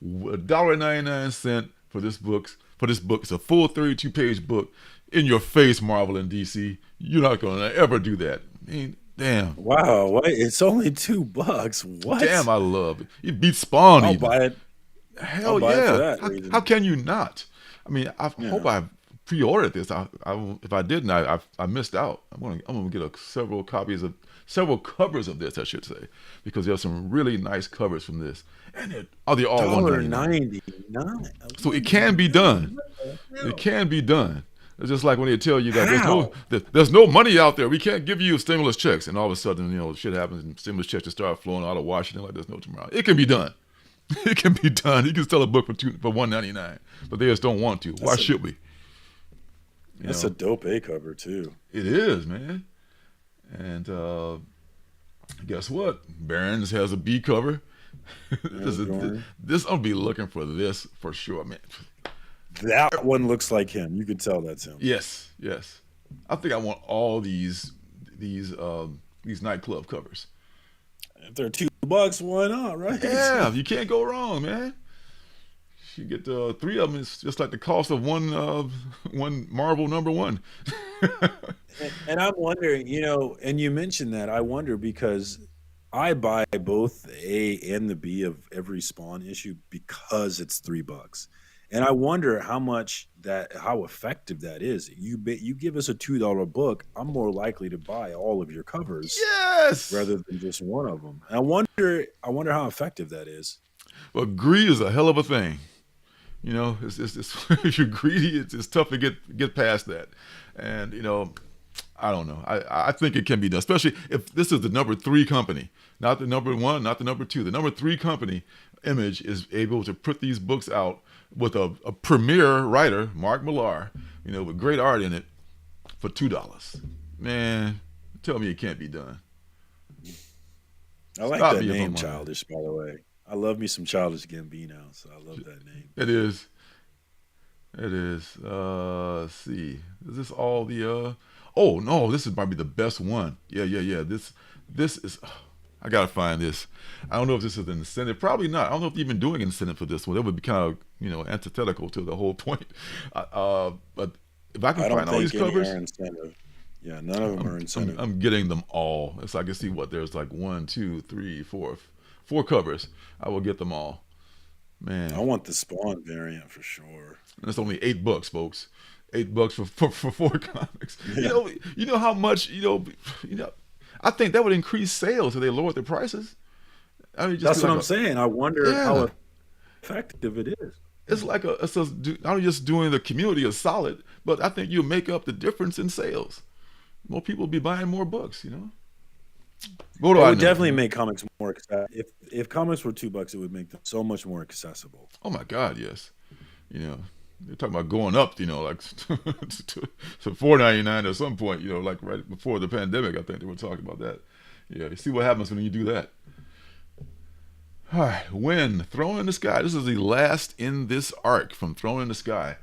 A: $1.99 for this book. It's a full 32-page book. In your face, Marvel and DC. You're not gonna ever do that. I mean, damn.
B: Wow, wait, it's only $2. What?
A: Damn, I love it. It beats Spawn.
B: I'll
A: even.
B: buy it.
A: Hell
B: buy it for
A: yeah.
B: that
A: How can you not? I mean, I hope I pre-ordered this. If I didn't, I missed out. I'm gonna get several covers of this, I should say, because there's some really nice covers from this, and they're all $1.99. So it can be done. It can be done. It's just like when they tell you that there's no money out there. We can't give you stimulus checks, and all of a sudden, shit happens, and stimulus checks just start flowing out of Washington like there's no tomorrow. It can be done. It can be done. You can sell a book for $1.99, but they just don't want to. Why should we?
B: That's a dope A cover too.
A: It is, man. And guess what? Barron's has a B cover. This I'll be looking for this for sure, man.
B: That one looks like him. You could tell that's him.
A: Yes. I think I want all these nightclub covers.
B: If they're $2, why not, right?
A: Yeah, you can't go wrong, man. You get 3 of them. It's just like the cost of one Marvel #1.
B: And I'm wondering, and you mentioned that. I wonder because I buy both the A and the B of every Spawn issue because it's $3. And I wonder how effective that is. You give us a $2 book, I'm more likely to buy all of your covers,
A: Yes,
B: rather than just one of them. And I wonder how effective that is.
A: well, greed is a hell of a thing. It's if you're greedy, it's tough to get past that. And I don't know. I think it can be done, especially if this is the #3 company, not the #1, not the #2. The #3 company, Image, is able to put these books out with a premier writer, Mark Millar, with great art in it, for $2. Man, tell me it can't be done.
B: I like
A: Stop
B: that
A: me if I'm
B: name,
A: lying.
B: Childish, by the way. I love me some Childish Gambino, so I love that name.
A: It is. It is. Let's see. Is this all the? Oh no, this might be the best one. Yeah. This is. I gotta find this. I don't know if this is an incentive. Probably not. I don't know if they're even doing incentive for this one. That would be kind of antithetical to the whole point. But if I can find all these covers,
B: incentive. Yeah, none of them are incentive.
A: I'm getting them all. So I can see what there's like 1, 2, 3, 4 covers. I will get them all. Man,
B: I want the Spawn variant for sure.
A: and it's only $8, folks. $8 for 4 comics.
B: Yeah.
A: You know how much I think that would increase sales if they lowered their prices. I mean,
B: That's what I'm saying. I wonder how effective it is.
A: It's like not just doing the community a solid, but I think you'll make up the difference in sales. More people will be buying more books. What do
B: It
A: I
B: would
A: know?
B: definitely make comics more accessible. If comics were $2, it would make them so much more accessible.
A: Oh my God, yes. They're talking about going up, like to $4.99 at some point, like right before the pandemic. I think they were talking about that. Yeah, you see what happens when you do that. All right, When Throne in the Sky. This is the last in this arc from Throne in the Sky.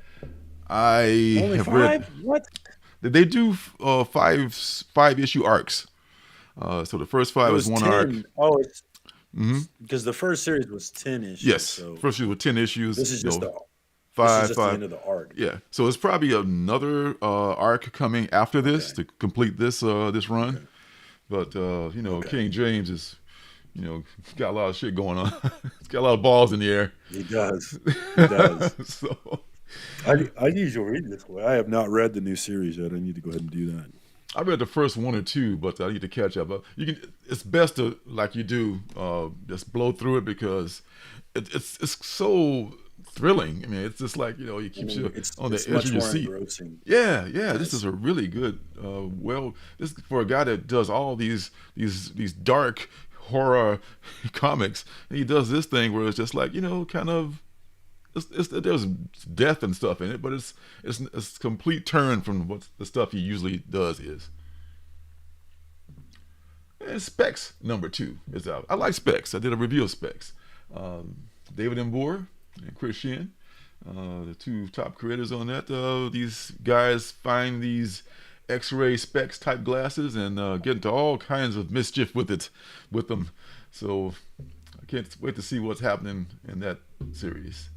A: I
B: Only
A: have
B: 5?
A: read.
B: What?
A: They do 5 issue arcs. So the first 5 is one
B: 10.
A: arc.
B: Oh, it's because the first series was 10 issues.
A: Yes,
B: So
A: first issue with 10 issues.
B: this is just
A: five.
B: the end of the arc.
A: Yeah, so it's probably another arc coming after this to complete this this run. But King James is, got a lot of shit going on. He's got a lot of balls in the air.
B: He does. He does.
A: So
B: I need to read this way. I have not read the new series yet. I need to go ahead and do that.
A: I read the first 1 or 2, but I need to catch up. It's best to, like you do, just blow through it because it's so thrilling. I mean, it's just like it keeps you on the edge of your seat.
B: Engrossing.
A: Yeah. This is a really good. This for a guy that does all these dark horror comics. And he does this thing where it's just like kind of. There's death and stuff in it, but it's a complete turn from what the stuff he usually does is. And Specs #2 is out. I like Specs. I did a review of Specs. David Embore and Chris Sheehan, the 2 top creators on that. These guys find these X-ray Specs type glasses and get into all kinds of mischief with them. So I can't wait to see what's happening in that series.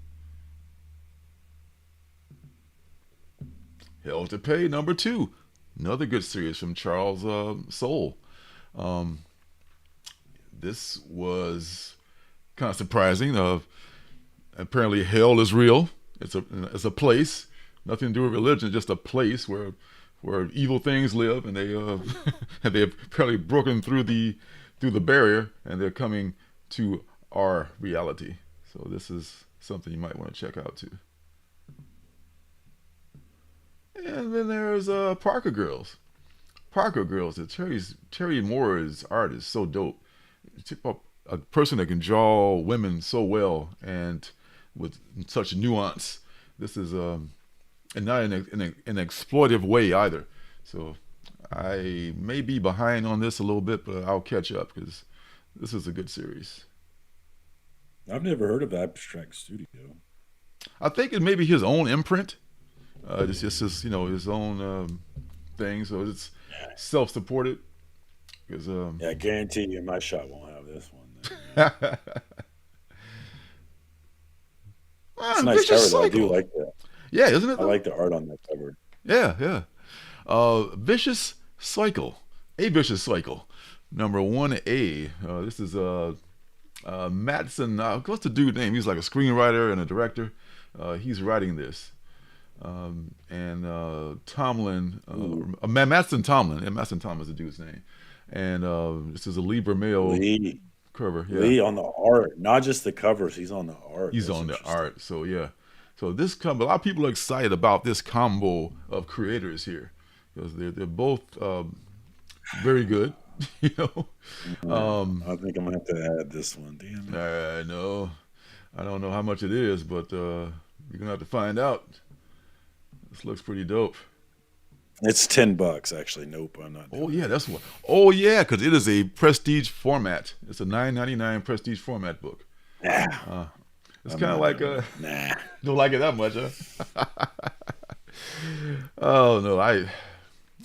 A: Hell to Pay #2, another good series from Charles Soule. This was kind of surprising. Apparently, hell is real. It's a place, nothing to do with religion, just a place where evil things live, and they and they've apparently broken through the barrier, and they're coming to our reality. So this is something you might want to check out too. And then there's Parker Girls. Terry Moore's art is so dope. A person that can draw women so well and with such nuance. This is and not in an exploitive way either. So I may be behind on this a little bit, but I'll catch up because this is a good series.
B: I've never heard of Abstract Studio.
A: I think it may be his own imprint. It's just his own thing. So it's self-supported. Because
B: Yeah, I guarantee you my shot won't have this one. It's a nice
A: Vicious
B: cover, though. I do
A: Cycle.
B: like that.
A: Yeah, isn't it
B: I
A: though?
B: like the art on that cover.
A: Yeah, yeah. Vicious Cycle. A Vicious Cycle. Number 1A. This is Matson. What's the dude's name? He's like a screenwriter and a director. He's writing this. And Tomlin, Matson Tomlin. Yeah, Matson Tomlin is the dude's name. And this is a Lee Vermeil cover. Yeah.
B: Lee on the art, not just the covers. He's on the art.
A: He's on the art. So yeah. So this combo, a lot of people are excited about this combo of creators here because they're both very good. You know.
B: I think I'm gonna have to add this one. Damn it.
A: I know. I don't know how much it is, but you're gonna have to find out. This looks pretty dope.
B: It's $10 actually. Nope, I'm not.
A: Oh yeah, that's what. Oh yeah, because it is a prestige format. It's a $9.99 prestige format book.
B: Nah.
A: It's kind of like
B: nah.
A: Don't like it that much, huh? Oh no,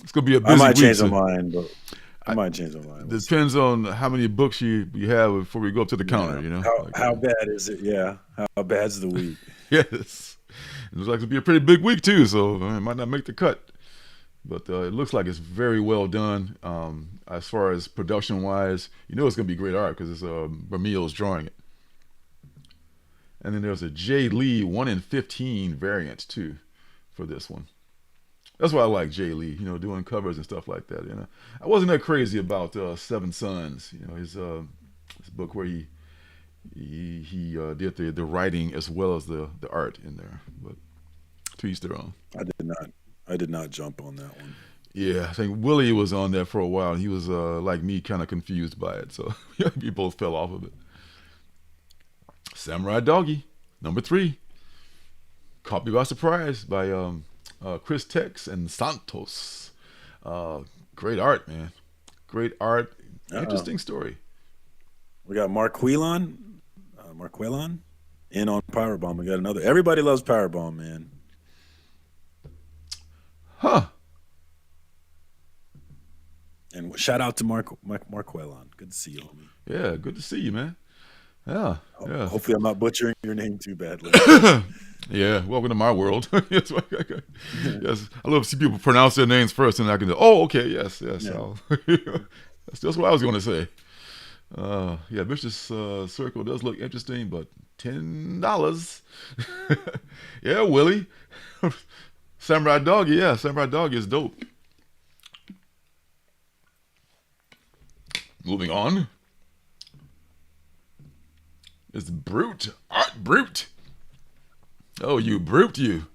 A: it's gonna be a busy
B: I might
A: week,
B: change my mind, but I might change my mind.
A: Depends on how many books you have before we go up to the counter. You know,
B: how bad is it? Yeah, how bad's the week?
A: Yes, it looks like it'll be a pretty big week too, so it might not make the cut. But it looks like it's very well done. As far as production wise, you know it's gonna be great art because it's Vermeil's drawing it. And then there's a Jay Lee 1 in 15 variant too for this one. That's why I like Jay Lee, you know, doing covers and stuff like that. You know, I wasn't that crazy about Seven Sons, you know, his book where he did the writing as well as the art in there. But to each their own.
B: I did not jump on that one.
A: Yeah, I think Willie was on there for a while. And he was like me, kind of confused by it, so we both fell off of it. Samurai Doggy, number 3. Caught me by surprise by Chris Tex and Santos. Great art, man. Great art. Interesting story.
B: We got Marquelon in on Powerbomb. We got another. Everybody loves Powerbomb, man.
A: Huh.
B: And shout out to Marquelon. Good to see you, homie.
A: Yeah, good to see you, man. Yeah.
B: Hopefully I'm not butchering your name too badly.
A: Yeah, welcome to my world. Yes, I love to see people pronounce their names first, and I can go, oh, okay, yes. Yeah. That's what I was going to say. Yeah, Vicious Circle does look interesting, but $10. Yeah, Willie. Samurai Doggy, yeah, Samurai Doggy is dope. Moving on. It's Brute, Art Brute. Oh, you brute, you.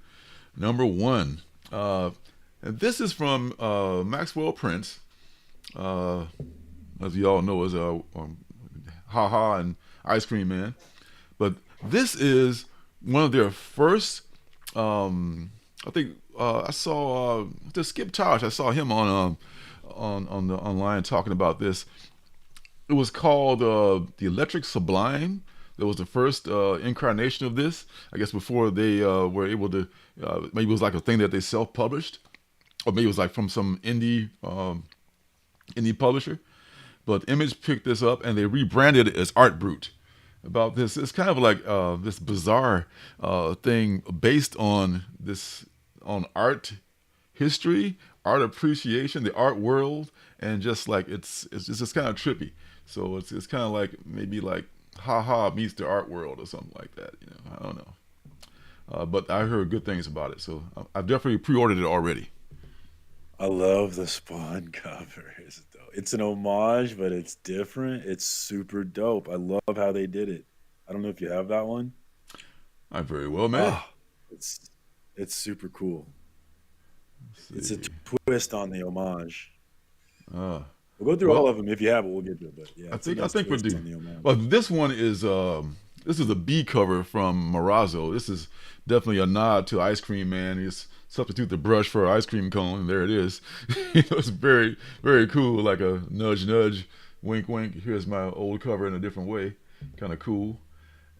A: Number 1. And this is from Maxwell Prince. As you all know, is Ha Ha and Ice Cream Man. But this is one of their first. I think I saw the Skip Tosh. I saw him on the online talking about this. It was called the Electric Sublime. That was the first incarnation of this. I guess before they were able to, maybe it was like a thing that they self-published, or maybe it was like from some indie publisher. But Image picked this up and they rebranded it as Art Brute. About this, it's kind of like this bizarre thing based on art history, art appreciation, the art world, and just like it's just kind of trippy. So it's kind of like maybe like Ha Ha meets the art world or something like that. You know, I don't know. But I heard good things about it, so I've definitely pre-ordered it already.
B: I love the Spawn cover. It's an homage, but it's different. It's super dope. I love how they did it. I don't know if you have that one.
A: I very well may.
B: It's super cool. It's a twist on the homage. We'll go through all of them. If you have it, we'll get to it. But yeah,
A: I think we do. Well, this one is this is a B cover from Marazzo. This is definitely a nod to Ice Cream Man. He's substitute the brush for an ice cream cone, and there it is. You know, it's very, very cool, like a nudge, nudge, wink, wink. Here's my old cover in a different way. Kind of cool.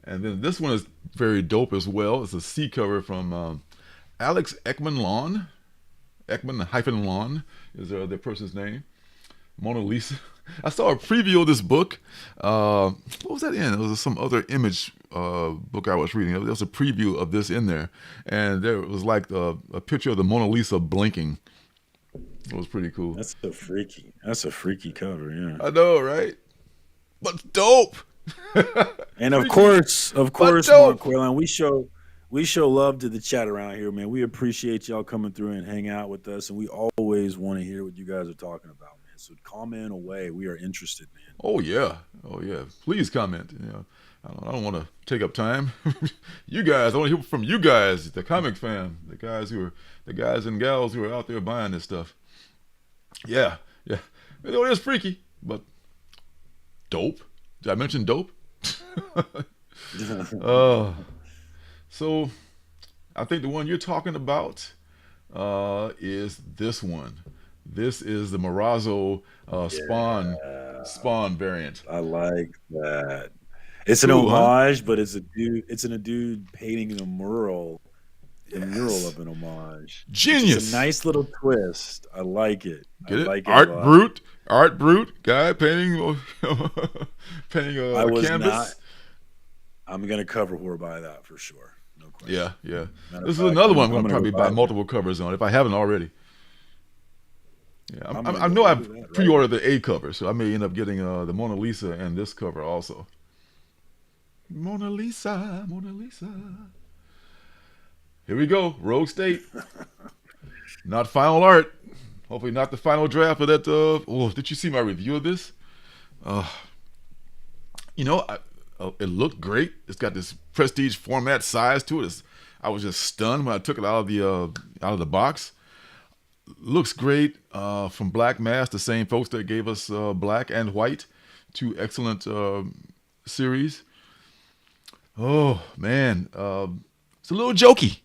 A: And then this one is very dope as well. It's a C cover from Alex Ekman-Lawn. Ekman-Lawn is the person's name. Mona Lisa. I saw a preview of this book. What was that in? It was some other image book I was reading. There was a preview of this in there, and there was like a picture of the Mona Lisa blinking. It was pretty cool.
B: That's a freaky cover, yeah.
A: I know, right? But dope.
B: And of course, Mark Quayline, we show love to the chat around here, man. We appreciate y'all coming through and hang out with us, and we always want to hear what you guys are talking about, man. So comment away. We are interested, man.
A: Oh yeah. Please comment. I don't want to take up time. You guys, I want to hear from you guys, the comic fan, the guys and gals who are out there buying this stuff. Yeah. It is freaky, but dope. Did I mention dope? So I think the one you're talking about is this one. This is the Marazzo Spawn variant.
B: I like that. It's an homage, but it's a dude painting a mural. The mural of an homage.
A: Genius.
B: It's a nice little twist. I like it.
A: Get it? Art Brute guy painting a canvas.
B: I'm gonna cover horror by that for sure. No question.
A: Yeah. This is another one I'm gonna probably buy multiple covers on if I haven't already. Yeah, I know I've pre-ordered the A cover, so I may end up getting the Mona Lisa and this cover also. Mona Lisa. Here we go, Rogue State. Not final art. Hopefully not the final draft of that. Did you see my review of this? It looked great. It's got this prestige format size to it. I was just stunned when I took it out of the box. Looks great from Black Mass, the same folks that gave us Black and White, two excellent series. Oh man, it's a little jokey.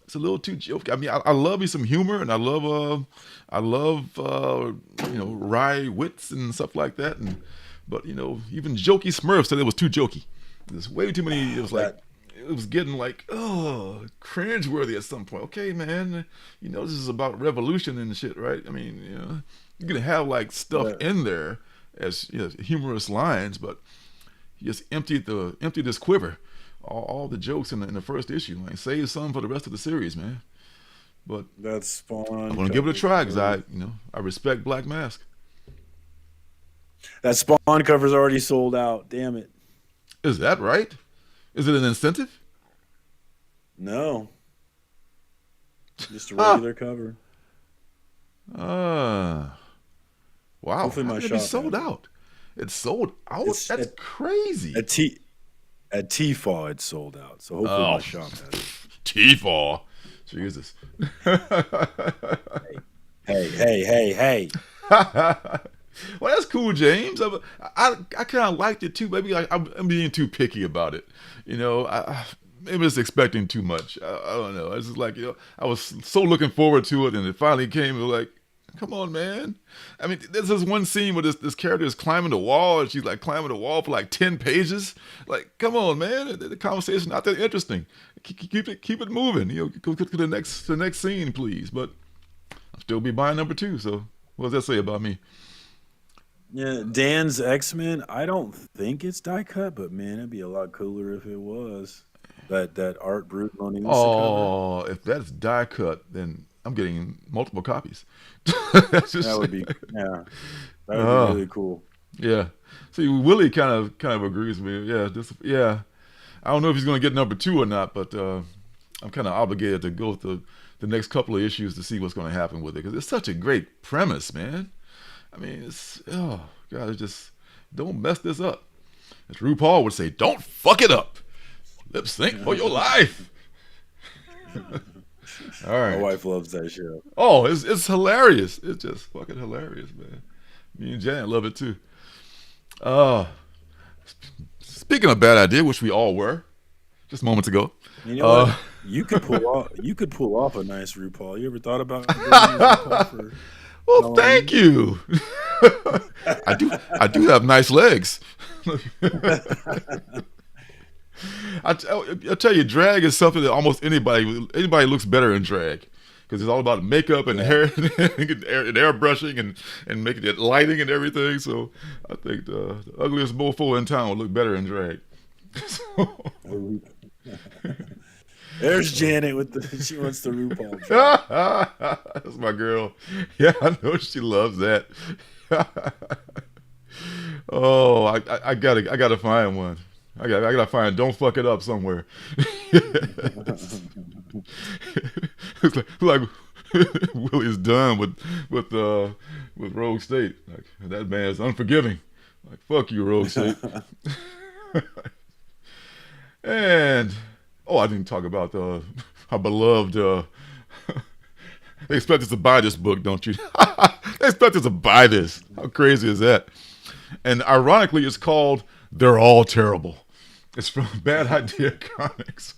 A: It's a little too jokey. I mean, I love me some humor, and I love wry wits and stuff like that. But even Jokey Smurf said it was too jokey. There's way too many. It was getting like cringeworthy at some point. Okay, man, this is about revolution and shit, right? I mean, you're gonna have like stuff in there as humorous lines, but he just emptied this quiver. All the jokes in the first issue. Like, save some for the rest of the series, man. But
B: that's Spawn.
A: I'm gonna give it a try because I respect Black Mask.
B: That Spawn cover's already sold out. Damn it.
A: Is that right? Is it an incentive?
B: No. Just a regular cover.
A: Wow.
B: Hopefully my
A: How
B: shop
A: can it be sold out? It's sold out? That's crazy.
B: At T-Fall, it's sold out. So hopefully my shop has it.
A: T-Fall. Jesus.
B: Hey.
A: Well, that's cool, James. I kind of liked it too. Maybe I'm being too picky about it. Maybe it's expecting too much. I don't know. It's just like, I was so looking forward to it, and it finally came. It was like, come on, man. I mean, there's this one scene where this character is climbing the wall, and she's like climbing the wall for like 10 pages. Like, come on, man. The conversation not that interesting. Keep it moving. Go to the next scene, please. But I'll still be buying number 2. So what does that say about me?
B: Yeah, Dan's X-Men. I don't think it's die cut, but man, it'd be a lot cooler if it was. That Art Brute Mona Lisa cover.
A: If that's die cut, then I'm getting multiple copies.
B: That would be be really cool.
A: Yeah. See, Willie kind of agrees with me. Yeah. I don't know if he's going to get number 2 or not, but I'm kind of obligated to go through the next couple of issues to see what's going to happen with it because it's such a great premise, man. I mean, it's just don't mess this up. As RuPaul would say, don't fuck it up. Lip sync for your life. All right.
B: My wife loves that show.
A: Oh, it's hilarious. It's just fucking hilarious, man. Me and Janet love it too. Speaking of bad idea, which we all were, just moments ago.
B: You know what? You could pull off a nice RuPaul. You ever thought about doing RuPaul for?
A: Well, thank you. I do have nice legs. I tell you, drag is something that almost anybody looks better in drag. because it's all about makeup and hair and airbrushing and making it lighting and everything. So I think the ugliest mofo in town would look better in drag.
B: There's Janet she wants the RuPaul drag.
A: That's my girl. Yeah, I know she loves that. Oh, I gotta find one. I gotta find Don't Fuck It Up somewhere. It's like Willie's done with Rogue State. Like, that man is unforgiving. Like, fuck you, Rogue State. And I didn't talk about our beloved. They expect us to buy this book, don't you? They expect us to buy this. How crazy is that? And ironically, it's called They're All Terrible. It's from Bad Idea Comics.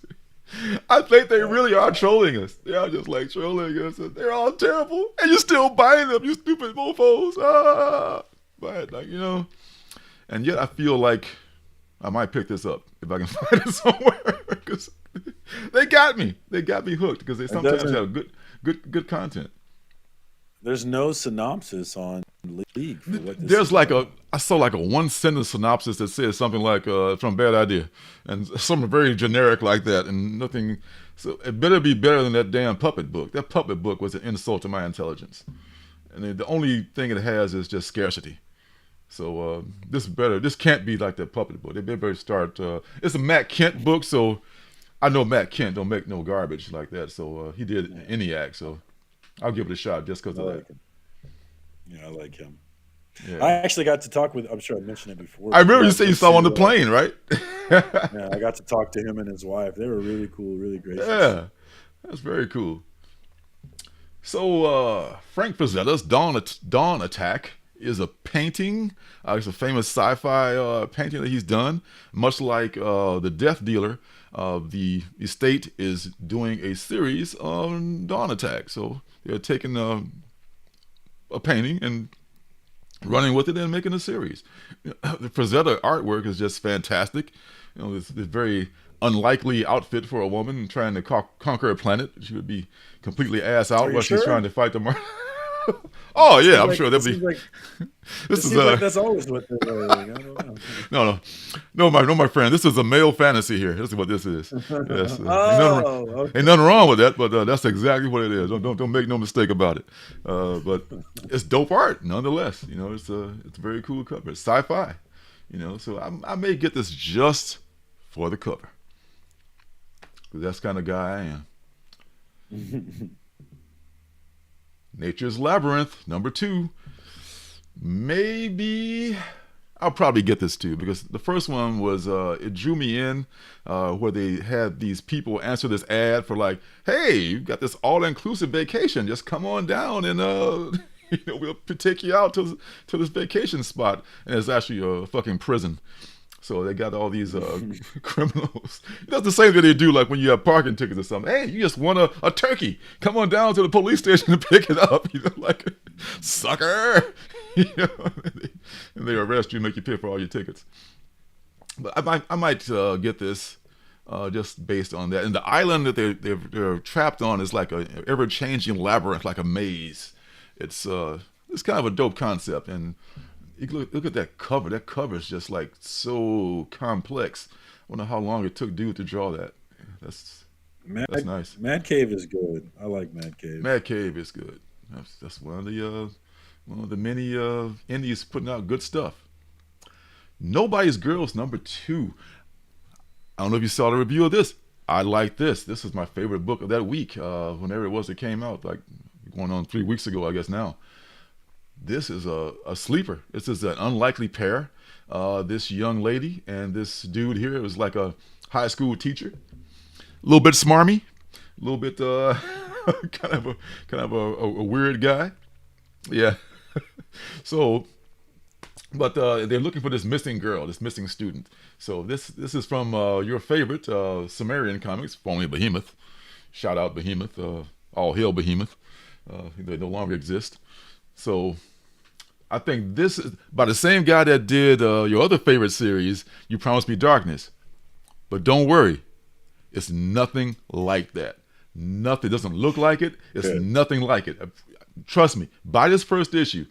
A: I think they really are trolling us. They are just like trolling us. They're all terrible, and you're still buying them, you stupid mofos. But and yet I feel like I might pick this up if I can find it somewhere, because they got me. They got me hooked because they sometimes have good content.
B: There's no synopsis on League. For what this
A: There's I saw like a one sentence synopsis that says something like from Bad Idea, and something very generic like that, and nothing. So it better be better than that damn puppet book. That puppet book was an insult to my intelligence, and the only thing it has is just scarcity. So this is better. This can't be like that puppet book. They better start. It's a Matt Kent book, so I know Matt Kent don't make no garbage like that. So he did ENIAC, so I'll give it a shot just because of that.
B: Yeah, I like him.
A: Yeah.
B: I actually got to talk with. I'm sure I mentioned it before.
A: I remember you said you saw him on the plane, right?
B: Yeah, I got to talk to him and his wife. They were really cool, really gracious.
A: Yeah, that's very cool. So Frank Frazetta's Dawn Attack is a painting. It's a famous sci-fi painting that he's done. Much like The Death Dealer, the estate is doing a series on Dawn Attack. So they're taking a painting and running with it and making a series. The Frazetta artwork is just fantastic. This very unlikely outfit for a woman trying to conquer a planet. She would be completely ass out while she's trying to fight the Martians. Oh yeah, I'm sure that'll be. This is
B: like that's always what they're wearing. I don't know.
A: No, my friend. This is a male fantasy here. This is what this is. Yes,
B: Okay.
A: ain't nothing wrong with that, but that's exactly what it is. Don't make no mistake about it. But it's dope art nonetheless. It's a very cool cover. It's sci-fi. So I may get this just for the cover. 'Cause that's the kind of guy I am. Nature's Labyrinth, #2. Maybe I'll probably get this too, because the first one was it drew me in, where they had these people answer this ad for like, hey, you got this all-inclusive vacation, just come on down and we'll take you out to this vacation spot, and it's actually a fucking prison. So they got all these criminals. That's the same thing they do, like when you have parking tickets or something. Hey, you just won a turkey. Come on down to the police station and pick it up. Like, sucker. And they arrest you and make you pay for all your tickets. But I might get this just based on that. And the island that they're trapped on is like a ever-changing labyrinth, like a maze. It's kind of a dope concept, and you look at that cover. That cover is just like so complex. I wonder how long it took dude to draw that. That's nice.
B: Mad Cave is good. I like Mad Cave.
A: Mad Cave is good. That's one of the many indies putting out good stuff. Nobody's Girls #2. I don't know if you saw the review of this. I like this. This is my favorite book of that week. Whenever it was it came out, like going on 3 weeks ago, I guess now. This is a sleeper. This is an unlikely pair. This young lady and this dude here was like a high school teacher. A little bit smarmy, a little bit kind of a weird guy. Yeah. So, but they're looking for this missing girl, this missing student. So this is from your favorite Sumerian Comics, formerly Behemoth. Shout out Behemoth. All hail Behemoth. They no longer exist. So I think this is by the same guy that did your other favorite series, You Promised Me Darkness. But don't worry, it's nothing like that. Nothing. It doesn't look like it. It's
B: Good.
A: nothing like it. Trust me. Buy this first issue.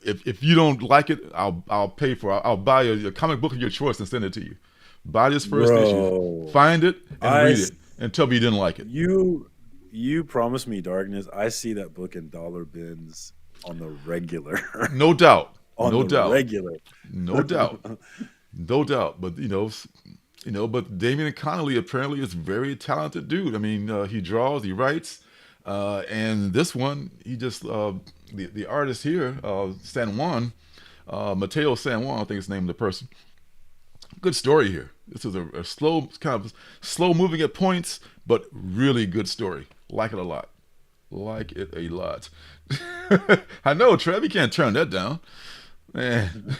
A: If you don't like it, I'll pay for it. I'll buy a comic book of your choice and send it to you. Buy this first issue. Find it and read it and tell me you didn't like it.
B: You promised me darkness. I see that book in dollar bins on the regular.
A: No doubt.
B: On
A: no
B: the
A: doubt.
B: regular.
A: No doubt. No doubt. But but Damien Connolly apparently is a very talented dude. I mean, he draws, he writes, and this one, he just the artist here, San Juan, Mateo San Juan, I think it's the name of the person. Good story here. This is a slow, kind of slow moving at points, but really good story. Like it a lot. Like it a lot. I know, Trev, you can't turn that down. Man.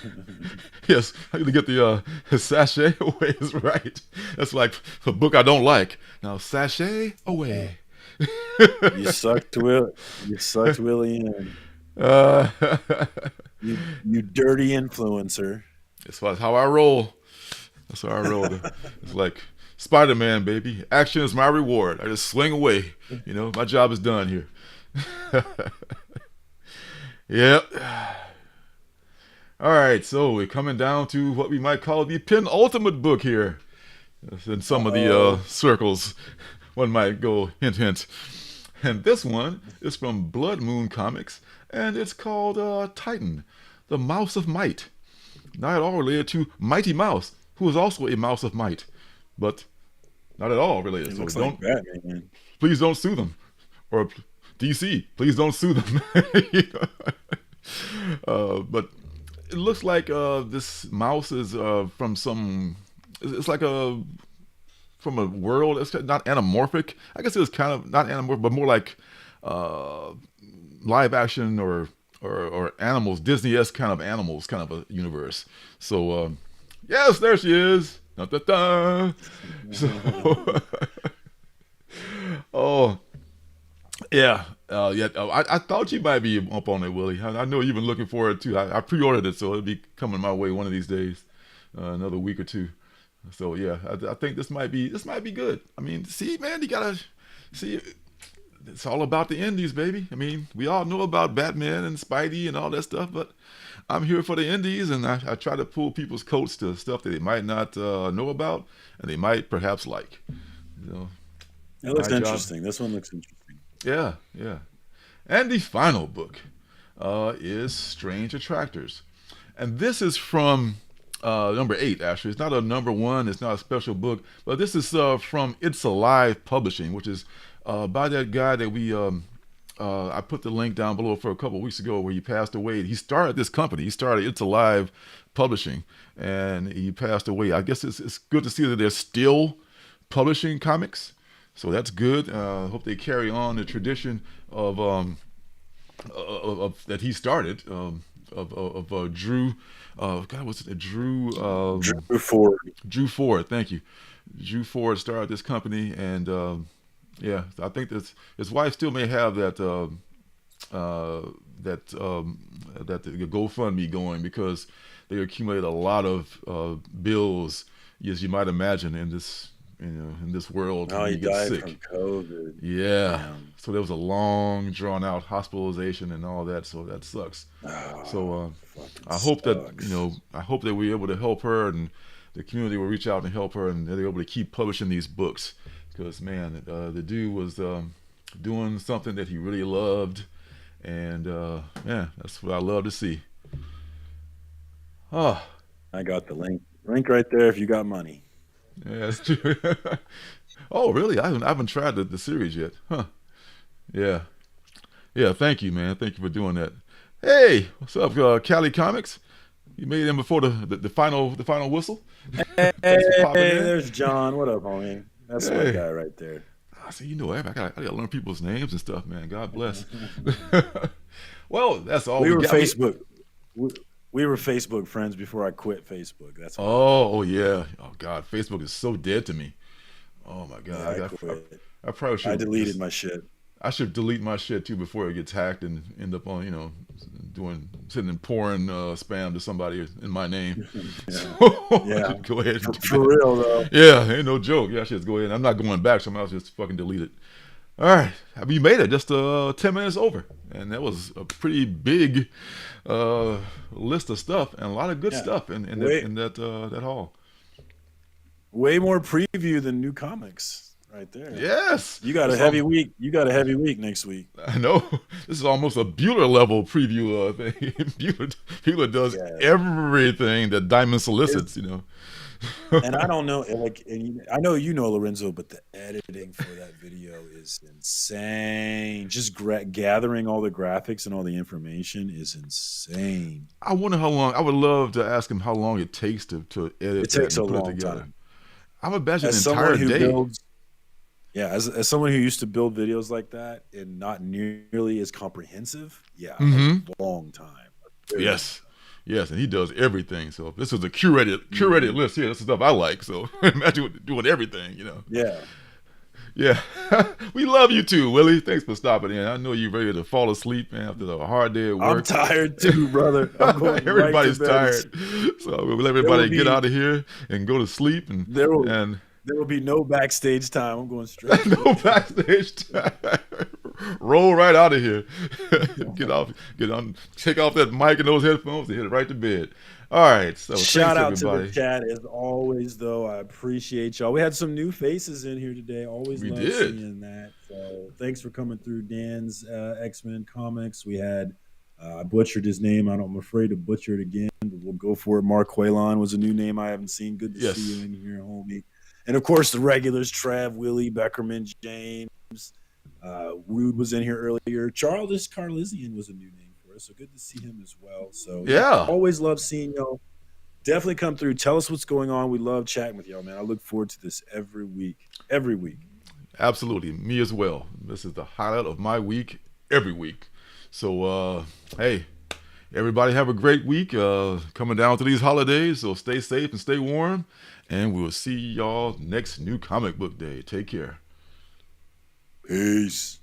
A: Yes, I need to get the sachet away is right. That's like a book I don't like. Now, sachet away.
B: You sucked Willie in. You dirty influencer.
A: That's how I roll. That's how I roll. It's like Spider-Man, baby. Action is my reward. I just swing away. My job is done here. Yep. All right, so we're coming down to what we might call the penultimate book here. In some of the circles, one might go hint, hint. And this one is from Blood Moon Comics, and it's called Titan, the Mouse of Might. Not at all related to Mighty Mouse, who is also a mouse of might, but not at all related.
B: It
A: so
B: looks
A: don't,
B: like Batman.
A: Please don't sue them, or DC. Please don't sue them. But it looks like this mouse is from some. It's like from a world. It's not anamorphic. I guess it was kind of not anamorphic, but more like live action or animals, Disney-esque kind of animals, kind of a universe. So yes, there she is. Da, da, da. So, oh. Yeah, I thought you might be up on it, Willie. I know you've been looking for it too. I pre-ordered it, so it'll be coming my way one of these days, another week or two. So yeah, I think this might be good. I mean, see, man, you gotta see. It's all about the indies, baby. I mean, we all know about Batman and Spidey and all that stuff, but I'm here for the indies, and I try to pull people's coats to stuff that they might not know about, and they might perhaps like.
B: It looks interesting. This one looks interesting.
A: Yeah. And the final book is Strange Attractors. And this is from number 8, actually. It's not a number 1. It's not a special book. But this is from It's Alive Publishing, which is by that guy that we... I put the link down below for a couple of weeks ago where he passed away. He started this company. He started It's Alive Publishing, and he passed away. I guess it's good to see that they're still publishing comics. So that's good. Hope they carry on the tradition of that he started of Drew. God, what's it? Drew
B: Ford.
A: Drew Ford. Thank you. Drew Ford started this company, and yeah, I think his wife still may have that GoFundMe going because they accumulate a lot of bills, as you might imagine, in this world.
B: Oh, he
A: get
B: died
A: sick.
B: from COVID.
A: Yeah.
B: Damn.
A: So there was a long, drawn out hospitalization and all that. So that sucks. So I hope that we're able to help her, and the community will reach out and help her, and they're able to keep publishing these books. Because man, the dude was doing something that he really loved, and yeah, that's what I love to see. Oh,
B: I got the link right there. If you got money.
A: Yeah, that's true. Oh, really? I haven't tried the series yet. Huh. Yeah. Thank you, man. Thank you for doing that. Hey, what's up, Cali Comics? You made it in before the final whistle.
B: Hey, there's John. What up, homie? That's my guy right there.
A: I see. I gotta learn people's names and stuff, man. God bless. Well, that's all.
B: We were Facebook. We were Facebook friends before I quit Facebook. That's
A: oh yeah. Oh God, Facebook is so dead to me. Oh my God,
B: yeah,
A: I probably should.
B: I deleted my shit.
A: I should delete my shit too before it gets hacked and end up on sitting and pouring spam to somebody in my name.
B: Yeah.
A: Go ahead.
B: For real though.
A: Yeah, ain't no joke. Yeah, I should go ahead. I'm not going back. Someone else just fucking delete it. All right, we made it just 10 minutes over, and that was a pretty big list of stuff and a lot of good stuff in that haul.
B: Way more preview than new comics right there.
A: Yes,
B: you got a heavy week. You got a heavy week next week.
A: I know. This is almost a Bueller level preview thing. Bueller does everything that Diamond solicits,
B: And I don't know, I know Lorenzo, but the editing for that video is insane. Just gathering all the graphics and all the information is insane.
A: I wonder how long. I would love to ask him how long it takes to edit.
B: It takes
A: and
B: a
A: put
B: long
A: it together.
B: time.
A: I would imagine an entire day.
B: As someone who used to build videos like that and not nearly as comprehensive, a long time.
A: Yes. Yes, and he does everything. So this is a curated list here. This is stuff I like. So imagine doing everything,
B: Yeah.
A: Yeah. We love you too, Willie. Thanks for stopping in. I know you're ready to fall asleep, man, after a hard day at work.
B: I'm tired too, brother. I'm going
A: Everybody's
B: right to
A: tired. So we'll let everybody get out of here and go to sleep. And
B: there will be no backstage time. I'm going straight.
A: No backstage time. Roll right out of here. Get on, take off that mic and those headphones and hit it right to bed. All right. So
B: shout out
A: everybody.
B: to the chat as always, though. I appreciate y'all. We had some new faces in here today. Always love seeing that. So thanks for coming through Dan's X-Men comics. We had I butchered his name. I'm afraid to butcher it again, but we'll go for it. Mark Quaylon was a new name I haven't seen. Good to see you in here, homie. And of course the regulars: Trav, Willie, Beckerman, James. Rude was in here earlier. Charles Carlizian was a new name for us, so good to see him as well. So always love seeing y'all. Definitely come through. Tell us what's going on. We love chatting with y'all, man. I look forward to this every week.
A: Absolutely, me as well. This is the highlight of my week every week. So hey, everybody have a great week coming down to these holidays. So stay safe and stay warm, and we'll see y'all next New Comic Book Day. Take care.
B: Peace.